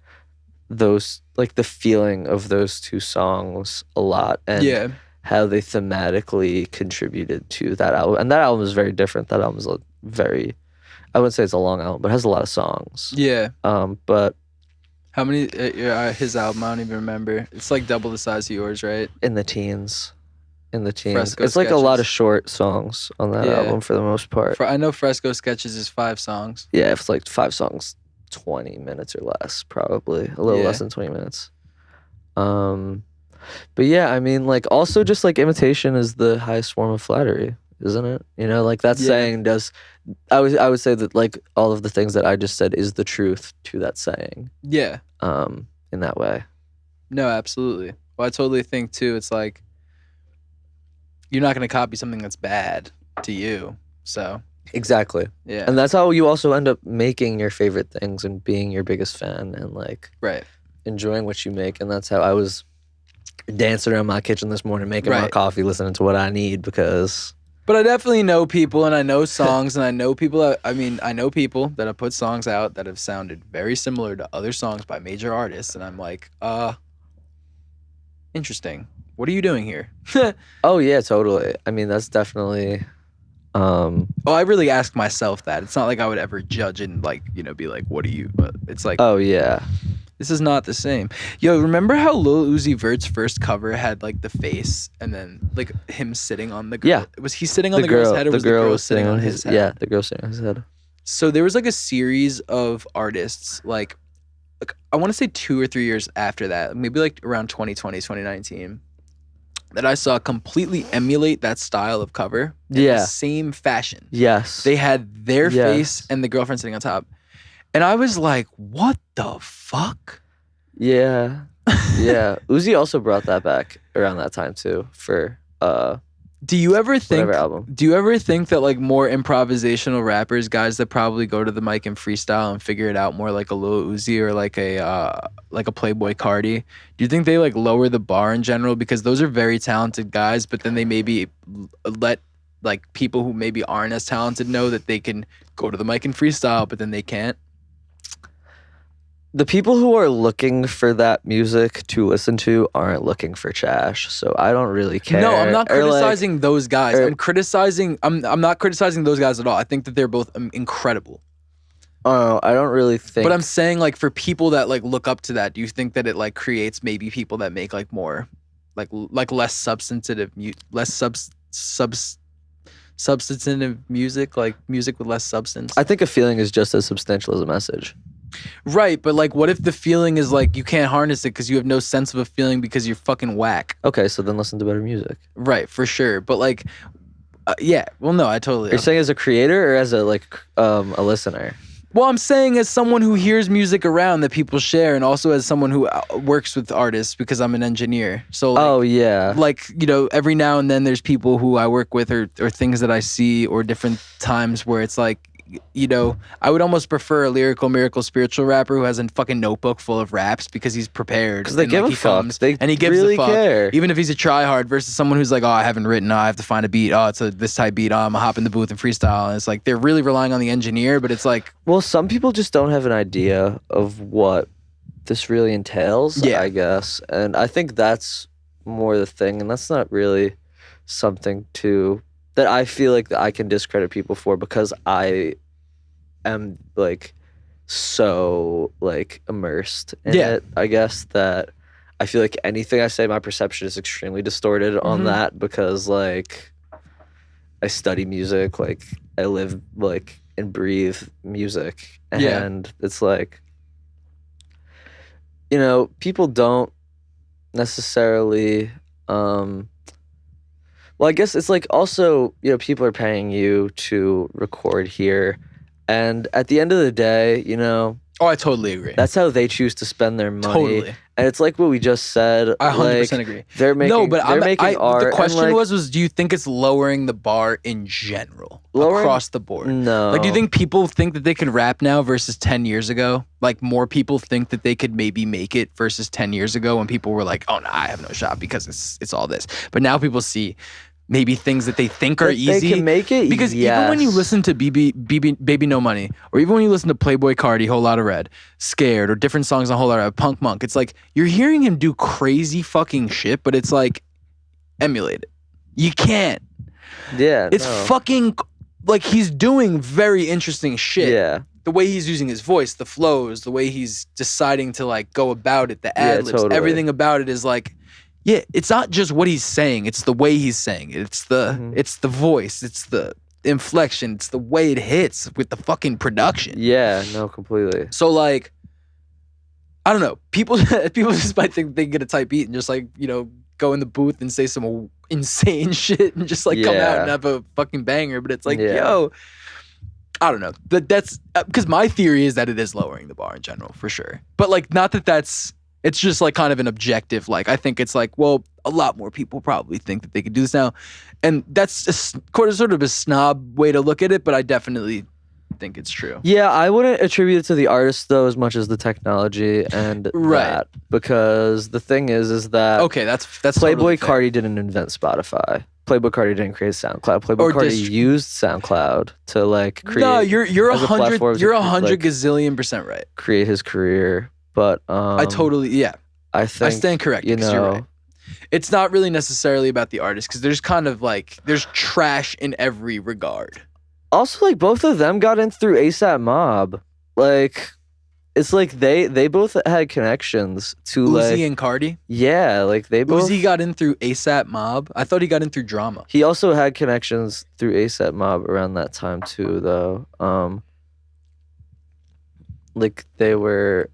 those, like, the feeling of those two songs a lot. And how they thematically contributed to that album. And that album is very different. That album is very, I wouldn't say it's a long album, but it has a lot of songs. Yeah. But how many, his album, I don't even remember. It's like double the size of yours, right? In the teens. in the teens. Fresco It's like a lot sketches. of short songs on that Yeah. album for the most part. I know Fresco Sketches is 5 songs. Yeah, it's like 5 songs, 20 minutes or less, probably a little Yeah. less than 20 minutes. But yeah, I mean, like, also just like imitation is the highest form of flattery, isn't it? You know, like that Yeah. saying does. I would say that like all of the things that I just said is the truth to that saying. Yeah. In that way. No, absolutely. Well, I totally think too. It's like you're not gonna copy something that's bad to you. So Exactly. yeah. And that's how you also end up making your favorite things and being your biggest fan and like Right. enjoying what you make. And that's how I was dancing around my kitchen this morning, making my Right. coffee, listening to what I need because. But I definitely know people, and I know songs, and I know people. I know people that have put songs out that have sounded very similar to other songs by major artists, and I'm like, interesting. What are you doing here? Oh yeah, totally. I mean, that's definitely. Oh, I really ask myself that. It's not like I would ever judge and like, be like, what are you? But it's like, Oh yeah. this is not the same. Yo, remember how Lil Uzi Vert's first cover had like the face and then like him sitting on the girl? Yeah. Was he sitting on the girl's head or was the girl sitting on his head? Yeah, the girl sitting on his head. So there was like a series of artists like I want to say 2 or 3 years after that, maybe like around 2020, 2019, that I saw completely emulate that style of cover in Yeah. the same fashion. Yes. They had their Yes. face and the girlfriend sitting on top. And I was like, what the fuck? Yeah. Yeah. Uzi also brought that back around that time too for Do you ever think whatever album. Do you ever think that like more improvisational rappers, guys that probably go to the mic and freestyle and figure it out more like a Lil Uzi or like a Playboy Cardi, do you think they like lower the bar in general because those are very talented guys, but then they maybe let like people who maybe aren't as talented know that they can go to the mic and freestyle, but then they can't? The people who are looking for that music to listen to aren't looking for Chash, so I don't really care. No, I'm not Or, like, criticizing those guys. or- I'm not criticizing those guys at all. I think that they're both incredible. Oh, I don't really think. But I'm saying like for people that like look up to that, do you think that it like creates maybe people that make like more like less substantive substantive music, like music with less substance? I think a feeling is just as substantial as a message. Right, but like what if the feeling is like you can't harness it because you have no sense of a feeling because you're fucking whack? Okay, so then listen to better music. Right, for sure. But like yeah, well no, I totally You're saying as a creator or as a a listener? Well, I'm saying as someone who hears music around that people share, and also as someone who works with artists because I'm an engineer. So, like, Oh yeah. like every now and then there's people who I work with or things that I see or different times where it's like, I would almost prefer a lyrical miracle spiritual rapper who has a fucking notebook full of raps because he's prepared. Because they and, give like, a he fuck. comes They and he gives really a fuck, care. even if he's a tryhard versus someone who's like, oh, I haven't written, I have to find a beat. Oh, it's this type beat. Oh, I'm gonna hop in the booth and freestyle. And it's like they're really relying on the engineer, but it's like, Well, some people just don't have an idea of what this really entails, Yeah. I guess. And I think that's more the thing. And that's not really something that I feel like that I can discredit people for because I am like so like immersed in Yeah. it, I guess, that I feel like anything I say, my perception is extremely distorted on Mhm. that because like I study music, like I live like and breathe music. Yeah. And it's like, people don't necessarily well, I guess it's like also, people are paying you to record here. And at the end of the day, oh, I totally agree. that's how they choose to spend their money. Totally. And it's like what we just said. I 100% like, agree. They're making, No, but they're making art. the and, question like, was, do you think it's lowering the bar in general Lowering- across the board? No. Like, do you think people think that they can rap now versus 10 years ago? Like, more people think that they could maybe make it versus 10 years ago when people were like, oh, no, I have no shot because it's all this. But now people see maybe things that they think are that easy. They can make it, Because yes. even when you listen to Baby No Money, or even when you listen to Playboy Cardi, Whole Lotta Red, Scared, or different songs on Whole Lotta Red, Punk Monk, it's like you're hearing him do crazy fucking shit, but it's like emulate it. You can't. Yeah. It's no. fucking like he's doing very interesting shit. Yeah. The way he's using his voice, the flows, the way he's deciding to like go about it, the ad libs, totally. everything about it is like yeah, it's not just what he's saying, it's the way he's saying it. It's the voice, it's the inflection, it's the way it hits with the fucking production. Yeah, no, completely. So like, I don't know. People just might think they can get a tight beat and just like, you know, go in the booth and say some insane shit and just like come out and have a fucking banger. But it's like, yo, I don't know. That's because my theory is that it is lowering the bar in general for sure. But like, not that it's just like kind of an objective. Like, I think it's like, well, a lot more people probably think that they could do this now. And that's sort of a snob way to look at it, but I definitely think it's true. Yeah, I wouldn't attribute it to the artist though as much as the technology and that, because the thing is that okay, that's Playboy totally Carti didn't invent Spotify. Playboy Carti didn't create SoundCloud. Playboy Carti used SoundCloud to like create. No, you're 100 gazillion% right. Create his career, but I totally I think I stand corrected because you're right. It's not really necessarily about the artist because there's kind of like there's trash in every regard. Also, like both of them got in through ASAP Mob. Like, it's like they both had connections to Uzi and Cardi. Yeah, like they both. Uzi got in through ASAP Mob. I thought he got in through Drama. He also had connections through ASAP Mob around that time too, though. Like they were,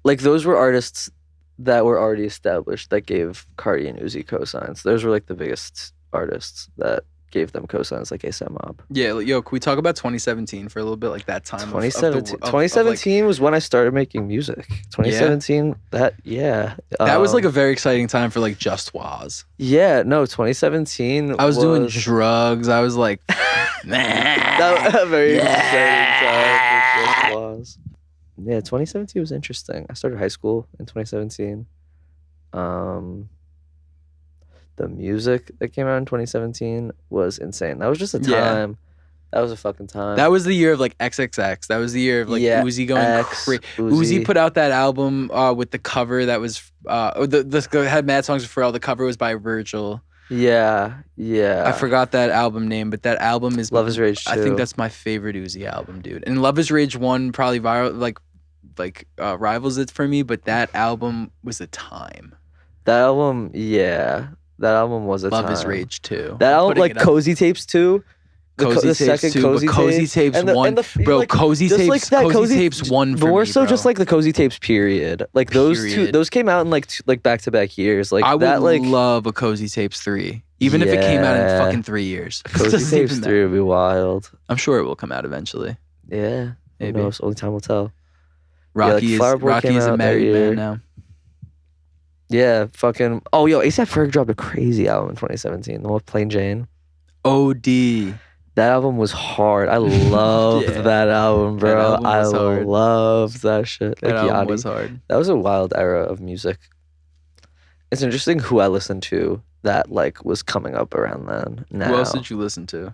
like those were artists that were already established that gave Cardi and Uzi cosigns. Those were like the biggest artists that gave them cosigns, like ASAP Mob. Yeah, yo, can we talk about 2017 for a little bit, like that time? 2017 was when I started making music. 2017, that was like a very exciting time for like Just Was. Yeah, no, 2017. I was doing drugs. I was like, that was a very exciting time for Just Was. Yeah, 2017 was interesting. I started high school in 2017. The music that came out in 2017 was insane. That was just a time. Yeah. That was a fucking time. That was the year of like XXX. That was the year of like Uzi going crazy. Uzi put out that album with the cover that was had mad songs for Pharrell. The cover was by Virgil. Yeah. I forgot that album name, but that album is Love Is Rage 2. I think that's my favorite Uzi album, dude. And Love Is Rage 1 probably viral rivals it for me, but that album was a time. That album, that album was a Love time. Is Rage 2. That album, like Cozy Tapes 2. Cozy Tapes 2, but Cozy Tapes 1. Bro, Cozy Tapes 1 for me, more so just like the Cozy Tapes period. Like those two, those came out in like back-to-back years. Like I would love a Cozy Tapes 3. Even if it came out in fucking 3 years. Cozy Tapes 3 would be wild. I'm sure it will come out eventually. Yeah. Maybe. Who knows? Only time will tell. Rocky is a married man now. Yeah, fucking. Oh, yo, A$AP Ferg dropped a crazy album in 2017. The one with Plain Jane. OD. That album was hard. I loved that album, bro. I loved that shit. That album Yachty was hard. That was a wild era of music. It's interesting who I listened to that like was coming up around then. Now. Who else did you listen to?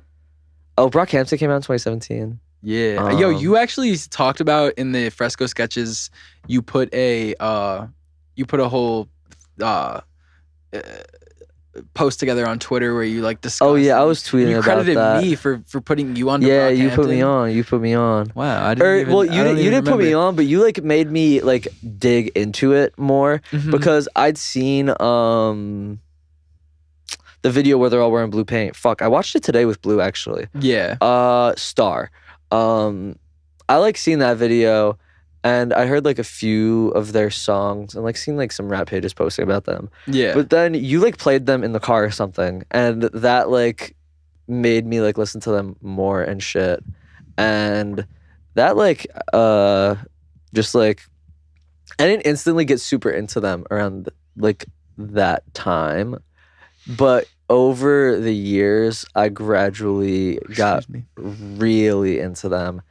Oh, Brockhampton came out in 2017. Yeah. Yo, you actually talked about in the Fresco sketches, you put a whole post together on Twitter where you like discussed. Oh yeah, I was tweeting you about that. You credited me for putting you on. Yeah, you put me on. You put me on. Wow, I didn't. You didn't put me on, but you like made me like dig into it more because I'd seen the video where they're all wearing blue paint. Fuck, I watched it today with Blue actually. Yeah. Star. I like seen that video. And I heard like a few of their songs and like seen like some rap pages posting about them. Yeah. But then you like played them in the car or something. And that like made me like listen to them more and shit. And that like just like I didn't instantly get super into them around like that time. But over the years I gradually got really into them.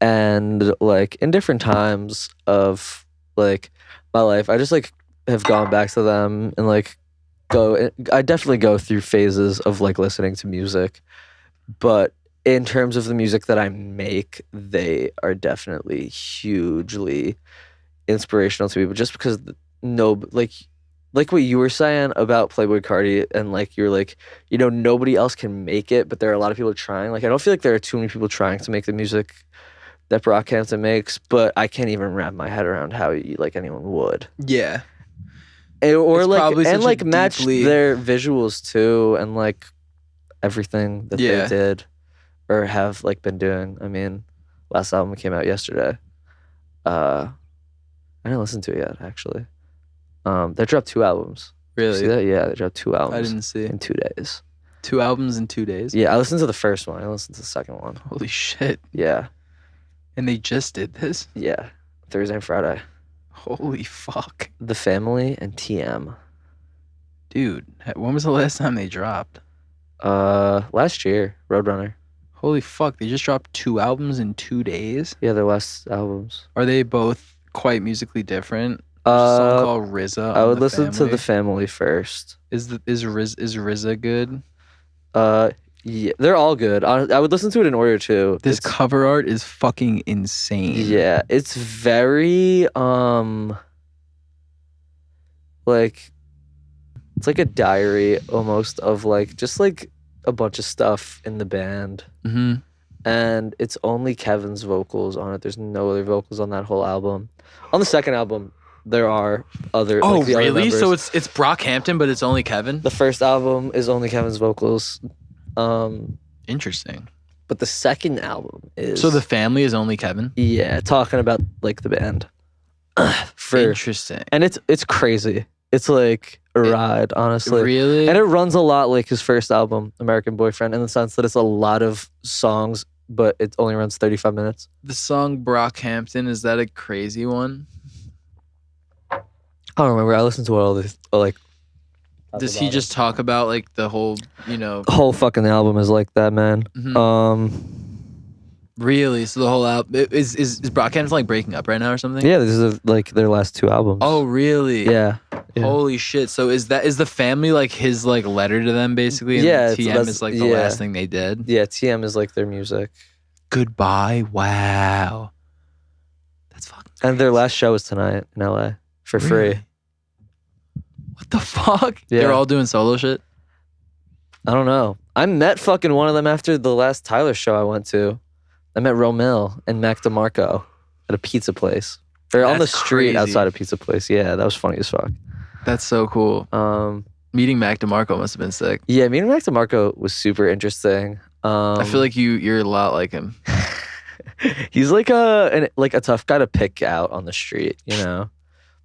And like in different times of like my life, I just like have gone back to them and like I definitely go through phases of like listening to music, but in terms of the music that I make, they are definitely hugely inspirational to me. But just because like what you were saying about Playboy Carti and like you're like, you know, nobody else can make it, but there are a lot of people trying. Like I don't feel like there are too many people trying to make the music that Brockhampton makes, but I can't even wrap my head around how like anyone would. Yeah. or It's like probably and such a like match deeply- their visuals too, and like everything that Yeah. they did or have like been doing. I mean, last album came out yesterday. I didn't listen to it yet, actually. They dropped 2 albums. You Really? see that? Yeah, they dropped 2 albums. I didn't see. in 2 days. 2 albums in 2 days? Yeah, I listened to the first one. I listened to the second one. Holy shit. Yeah, And they just did this? yeah. Thursday and Friday. Holy fuck. The Family and TM. Dude, when was the last time they dropped? Last year, Roadrunner. Holy fuck, they just dropped 2 albums in 2 days? Yeah, their last albums. Are they both quite musically different? There's a song called RZA. I on would The listen to Family. The Family first. Is RZA good? Yeah, they're all good. I would listen to it in order too. This It's- cover art is fucking insane. Yeah, it's very like it's like a diary almost of like just like a bunch of stuff in the band, Mm-hmm. and it's only Kevin's vocals on it. There's no other vocals on that whole album. On the second album, there are other. Oh, like, the other really? So members. it's Brockhampton, but it's only Kevin? The first album is only Kevin's vocals, Interesting. but the second album is So the family is only Kevin? yeah, talking about like the band. For Interesting. and it's crazy. It's like a ride, honestly. Really? And it runs a lot like his first album, American Boyfriend, in the sense that it's a lot of songs, but it only runs 35 minutes. The song Brockhampton, is that a crazy one? I don't remember. I listened to all the like. Does he just talk about like the whole, The whole fucking album is like that, man. Mhm. Really? So the whole album is Brockhampton like breaking up right now or something? Yeah, this is like their last 2 albums. Oh, really? yeah. Yeah. Holy shit. So is the family like his like letter to them basically? And Yeah, TM that's- is like the yeah. last thing they did? Yeah, TM is like their music. Goodbye. Wow. That's fucking And their crazy. last show is tonight in LA for free. Really? What the fuck? Yeah. They're all doing solo shit? I don't know. I met fucking one of them after the last Tyler show I went to. I met Romil and Mac Demarco at a pizza place. They're on the That's street crazy. outside a pizza place. Yeah, that was funny as fuck. That's so cool. Meeting Mac DeMarco must have been sick. Yeah, meeting Mac DeMarco was super interesting. I feel like you're a lot like him. he's like a tough guy to pick out on the street, you know.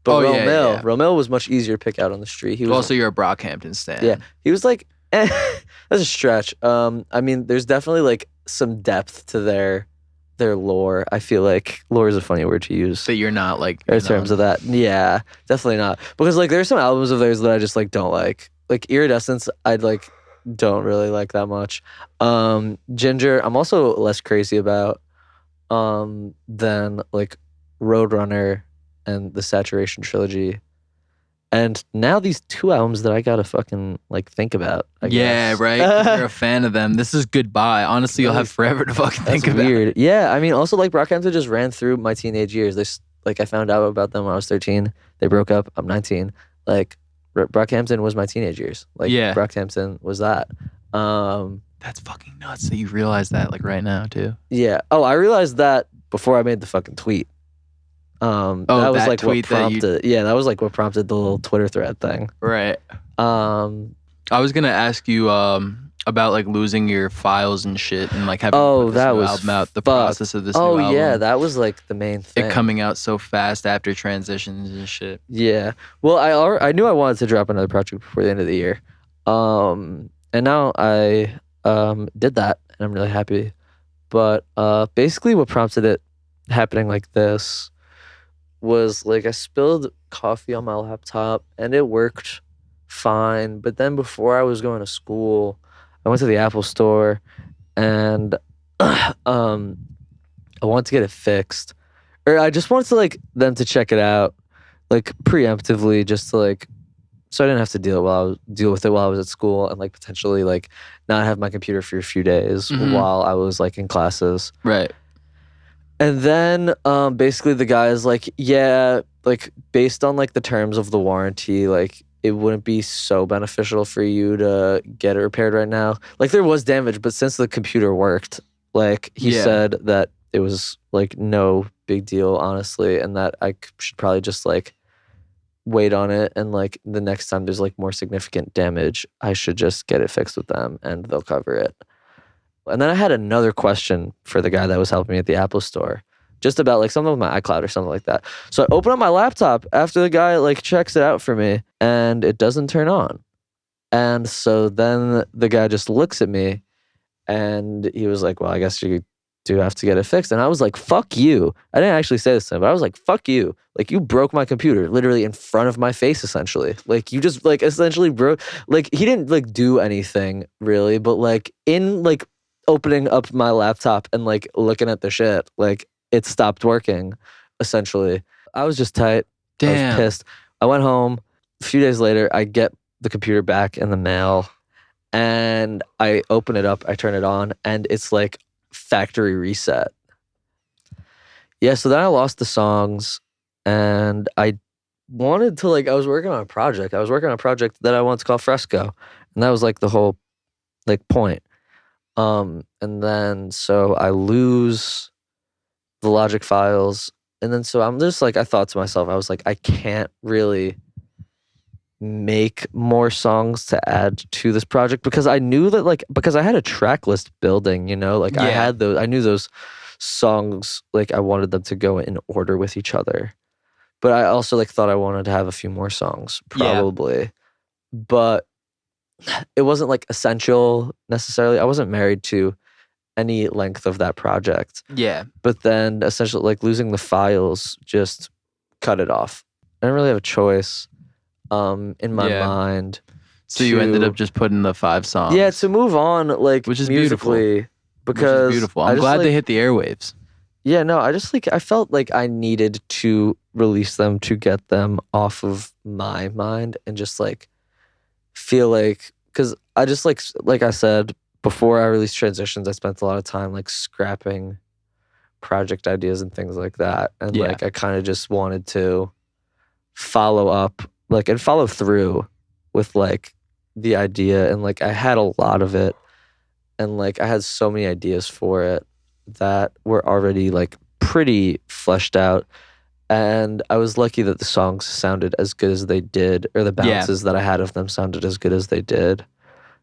But Oh, yeah, yeah. Romil was much easier to pick out on the street. He was Also, you're a Brockhampton stan. yeah, he was like that's a stretch. I mean, there's definitely like some depth to their lore. I feel like lore is a funny word to use. That you're not like In terms of that. Yeah, definitely not. Because like there's some albums of theirs that I just like don't like. Like Iridescence, I'd like don't really like that much. Ginger, I'm also less crazy about than like Roadrunner and the Saturation trilogy. And now these 2 albums that I gotta fucking like think about. I Yeah, guess. right. 'Cause you're a fan of them. This is Goodbye. Honestly, you'll have forever to fucking That's think about. weird. Yeah, I mean, also like Brockhampton just ran through my teenage years. Like I found out about them when I was 13. They broke up. I'm 19. Like Brockhampton was my teenage years. Like Yeah. Brockhampton was that. That's fucking nuts that you realize that like right now too. Yeah. Oh, I realized that before I made the fucking tweet. That was that like what tweet that you- prompted. Yeah, that was like what prompted the little Twitter thread thing. Right. Um, I was gonna ask you about like losing your files and shit and like having Oh, to put this that new was album out. The fucked. process of this oh new album. yeah, that was like the main thing. It coming out so fast after transitions and shit. Yeah. Well, I knew I wanted to drop another project before the end of the year. And now I did that and I'm really happy. But basically what prompted it happening like this was like I spilled coffee on my laptop and it worked fine. But then before I was going to school, I went to the Apple store and I wanted to get it fixed. Or I just wanted to like them to check it out like preemptively just to like so I didn't have to deal with it while I was at school and like potentially like not have my computer for a few days Mhm. while I was like in classes. Right. And then basically the guy is like, yeah, like based on like the terms of the warranty, like it wouldn't be so beneficial for you to get it repaired right now. Like there was damage, but since the computer worked, like he Yeah. said that it was like no big deal, honestly, and that I should probably just like wait on it, and like the next time there's like more significant damage, I should just get it fixed with them and they'll cover it. And then I had another question for the guy that was helping me at the Apple store, just about like something with my iCloud or something like that. So I open up my laptop after the guy like checks it out for me, and it doesn't turn on. And so then the guy just looks at me and he was like, well, I guess you do have to get it fixed. And I was like, fuck you. I didn't actually say this to him, but I was like, fuck you. Like, you broke my computer literally in front of my face, essentially. Like, you just like essentially broke, like he didn't like do anything really, but like in like opening up my laptop and like looking at the shit, like it stopped working essentially. I was just tight. Damn. I was pissed. I went home. A few days later, I get the computer back in the mail and I open it up, I turn it on, and it's like factory reset. Yeah, so then I lost the songs, and I wanted to like, I was working on a project. That I wanted to call Fresco, and that was like the whole like point. And then so I lose the Logic files, and then so I'm just like, I thought to myself, I was like, I can't really make more songs to add to this project, because I knew that like, because I had a track list building, you know, like Yeah. I knew those songs, like I wanted them to go in order with each other, but I also like thought I wanted to have a few more songs probably, but it wasn't like essential necessarily. I wasn't married to any length of that project. Yeah. But then essentially like losing the files just cut it off. I didn't really have a choice in my mind. So you ended up just putting the 5 songs. Yeah, to move on, like, which is musically, because which is beautiful. I'm just, glad like, they hit the airwaves. Yeah, no, I just like, I felt like I needed to release them to get them off of my mind and just like feel like, because I just like I said before I released Transitions, I spent a lot of time like scrapping project ideas and things like that, and like I kind of just wanted to follow up, like, and follow through with like the idea, and like I had a lot of it, and like I had so many ideas for it that were already like pretty fleshed out, and I was lucky that the songs sounded as good as they did, or the bounces that I had of them sounded as good as they did,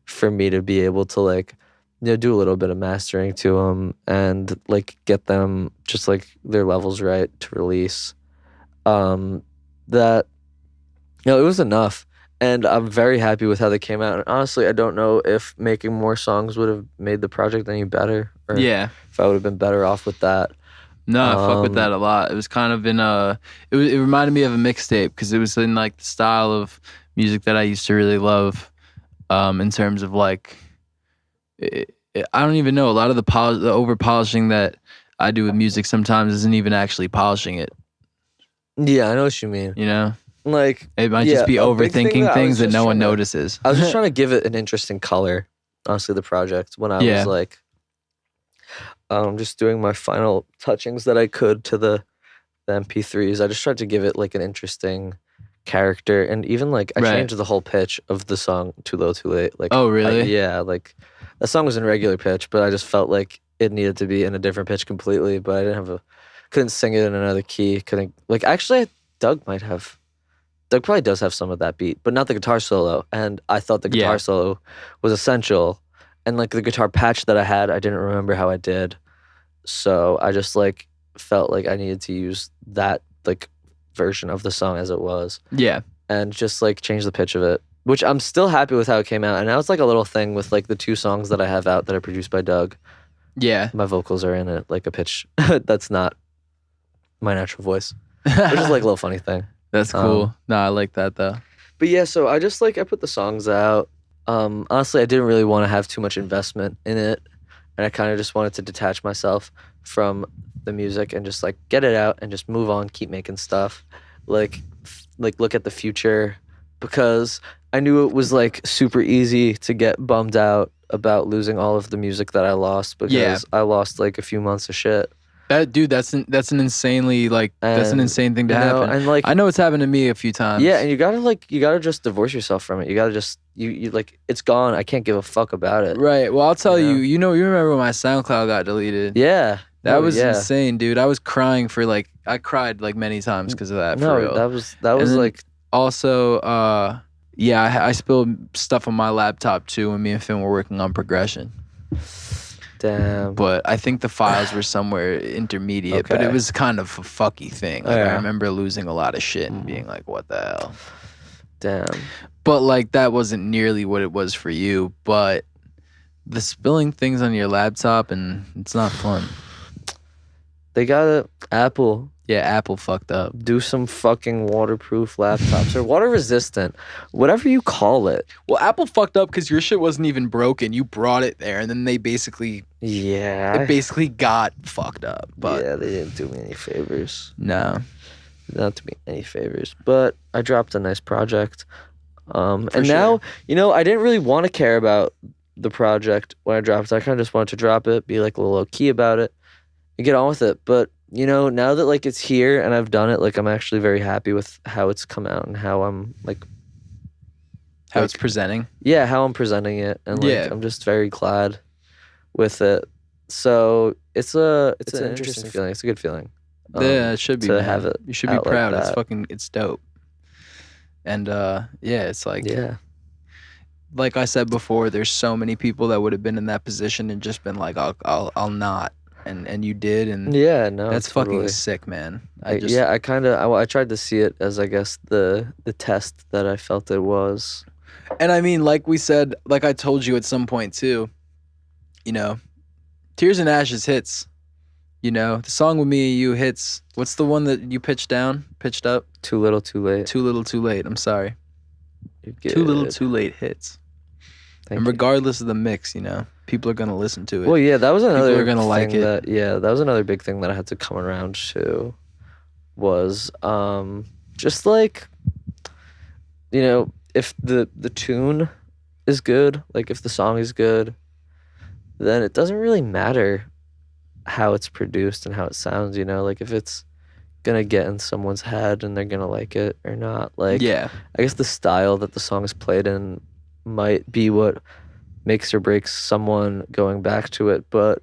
for me to be able to like, you know, do a little bit of mastering to them and like get them just like their levels right to release. That, you know, it was enough, and I'm very happy with how they came out. And honestly, I don't know if making more songs would have made the project any better, or if I would have been better off with that. No, I fuck with that a lot. It was kind of in it reminded me of a mixtape, because it was in like the style of music that I used to really love. In terms of like, I don't even know, a lot of the over polishing that I do with music sometimes isn't even actually polishing it. Yeah, I know what you mean. You know, like it might just be overthinking things that no one notices. I was just trying to give it an interesting color, honestly, the project, when I was like, just doing my final touchings that I could to the MP3s. I just tried to give it like an interesting character, and even like I changed the whole pitch of the song Too Low Too Late. Like, oh really? Like that song was in regular pitch, but I just felt like it needed to be in a different pitch completely, but I couldn't sing it in another key. Couldn't, like, actually Doug probably does have some of that beat, but not the guitar solo, and I thought the guitar solo was essential, and like the guitar patch that I had, I didn't remember how I did, so I just like felt like I needed to use that like version of the song as it was, and just like change the pitch of it, which I'm still happy with how it came out. And now it's like a little thing with like the 2 songs that I have out that are produced by Doug. My vocals are in it like a pitch that's not my natural voice, which is like a little funny thing. That's cool. No, I like that though. But yeah, so I just like, I put the songs out. Honestly, I didn't really want to have too much investment in it, and I kind of just wanted to detach myself from the music and just like get it out and just move on, keep making stuff, like look at the future, because I knew it was like super easy to get bummed out about losing all of the music that I lost, because I lost like a few months of shit. Dude, that's an insanely that's an insane thing to happen. And like, I know it's happened to me a few times. Yeah, and you gotta just divorce yourself from it. You gotta just you like, it's gone. I can't give a fuck about it. Right. Well, I'll tell you. You remember when my SoundCloud got deleted? Yeah. That was insane, dude. I was crying I cried like many times because of that. For real. That was like Also, yeah, I spilled stuff on my laptop too when me and Finn were working on progression. Damn. But I think the files were somewhere intermediate. But it Okay. was kind of a fucky thing. Like, Yeah. I remember losing a lot of shit and being like, "What the hell?" Damn. But like that wasn't nearly what it was for you. But the spilling things on your laptop, and it's not fun. They gotta Apple Yeah, Apple fucked up. do some fucking waterproof laptops or water resistant, whatever you call it. Well, Apple fucked up because your shit wasn't even broken. You brought it there, and then they basically Yeah. got fucked up. But Yeah, they didn't do me any favors. no, Not to me any favors. But I dropped a nice project. And sure. now, I didn't really want to care about the project when I dropped it. I kind of just wanted to drop it, be like a little low key about it, and get on with it. But now that like it's here and I've done it, like I'm actually very happy with how it's come out and how I'm like how it's presenting. yeah, how I'm presenting it, and like Yeah. I'm just very glad with it. So it's an interesting feeling. It's a good feeling. Yeah, it should be. to Man. have it You should be out like proud. that. It's dope. And yeah, it's like Yeah, like I said before, there's so many people that would have been in that position and just been like, I'll not, and you did, and yeah, no, that's totally. fucking sick, man. I tried to see it as I guess the test that I felt it was. And I mean, like we said, like I told you at some point too, Tears and Ashes hits. The song with me and you hits. What's the one that you pitched up? Too little, too late. Too little, too late. I'm sorry. You're Too little, good. too late hits. Thank And you. regardless of the mix, people are gonna listen to it. Well, yeah, that was another. are gonna like thing it. That was another big thing that I had to come around to. Was just like, if the tune is good, like if the song is good, then it doesn't really matter how it's produced and how it sounds. Like if it's gonna get in someone's head and they're gonna like it or not. Like, yeah, I guess the style that the song is played in might be what makes or breaks someone going back to it, but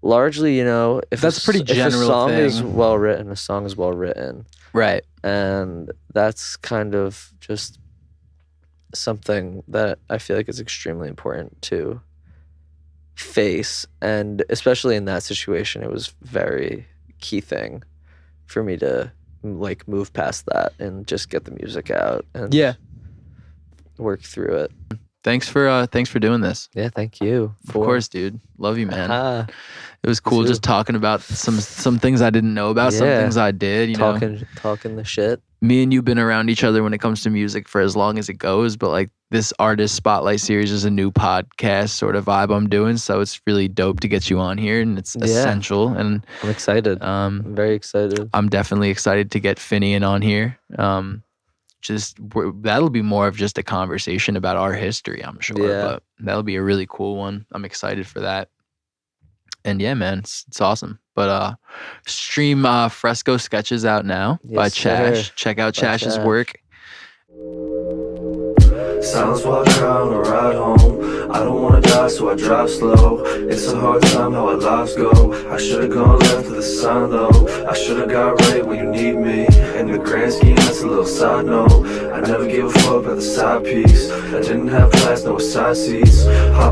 largely, if That's pretty general if a song is thing. well written, a song is well written, right. and that's kind of just something that I feel like is extremely important to face, and especially in that situation, it was very key thing for me to like move past that and just get the music out and Yeah. work through it. Thanks for doing this. Yeah, thank you. Of course, dude. Love you, man. Ah, It was cool too. just talking about some things I didn't know about, some Yeah. things I did. talking the shit. Me and you've been around each other when it comes to music for as long as it goes, but like this artist spotlight series is a new podcast sort of vibe I'm doing, so it's really dope to get you on here, and it's Yeah. essential. And I'm excited. I'm very excited. I'm definitely excited to get Finian on here. That'll be more of just a conversation about our history, I'm sure. Yeah. But that'll be a really cool one. I'm excited for that. And yeah, man, it's awesome. But stream Fresco Sketches out now by Yes, Chash. sir. Check out By Chash's Chash. work. Silence while I try on a ride home. I don't wanna die, so I drive slow. It's a hard time how our lives go. I should've gone left with a sign though. I should've got right when you need me. In the grand scheme, that's a little side note. I never gave a fuck about the side piece. I didn't have class, no side seats.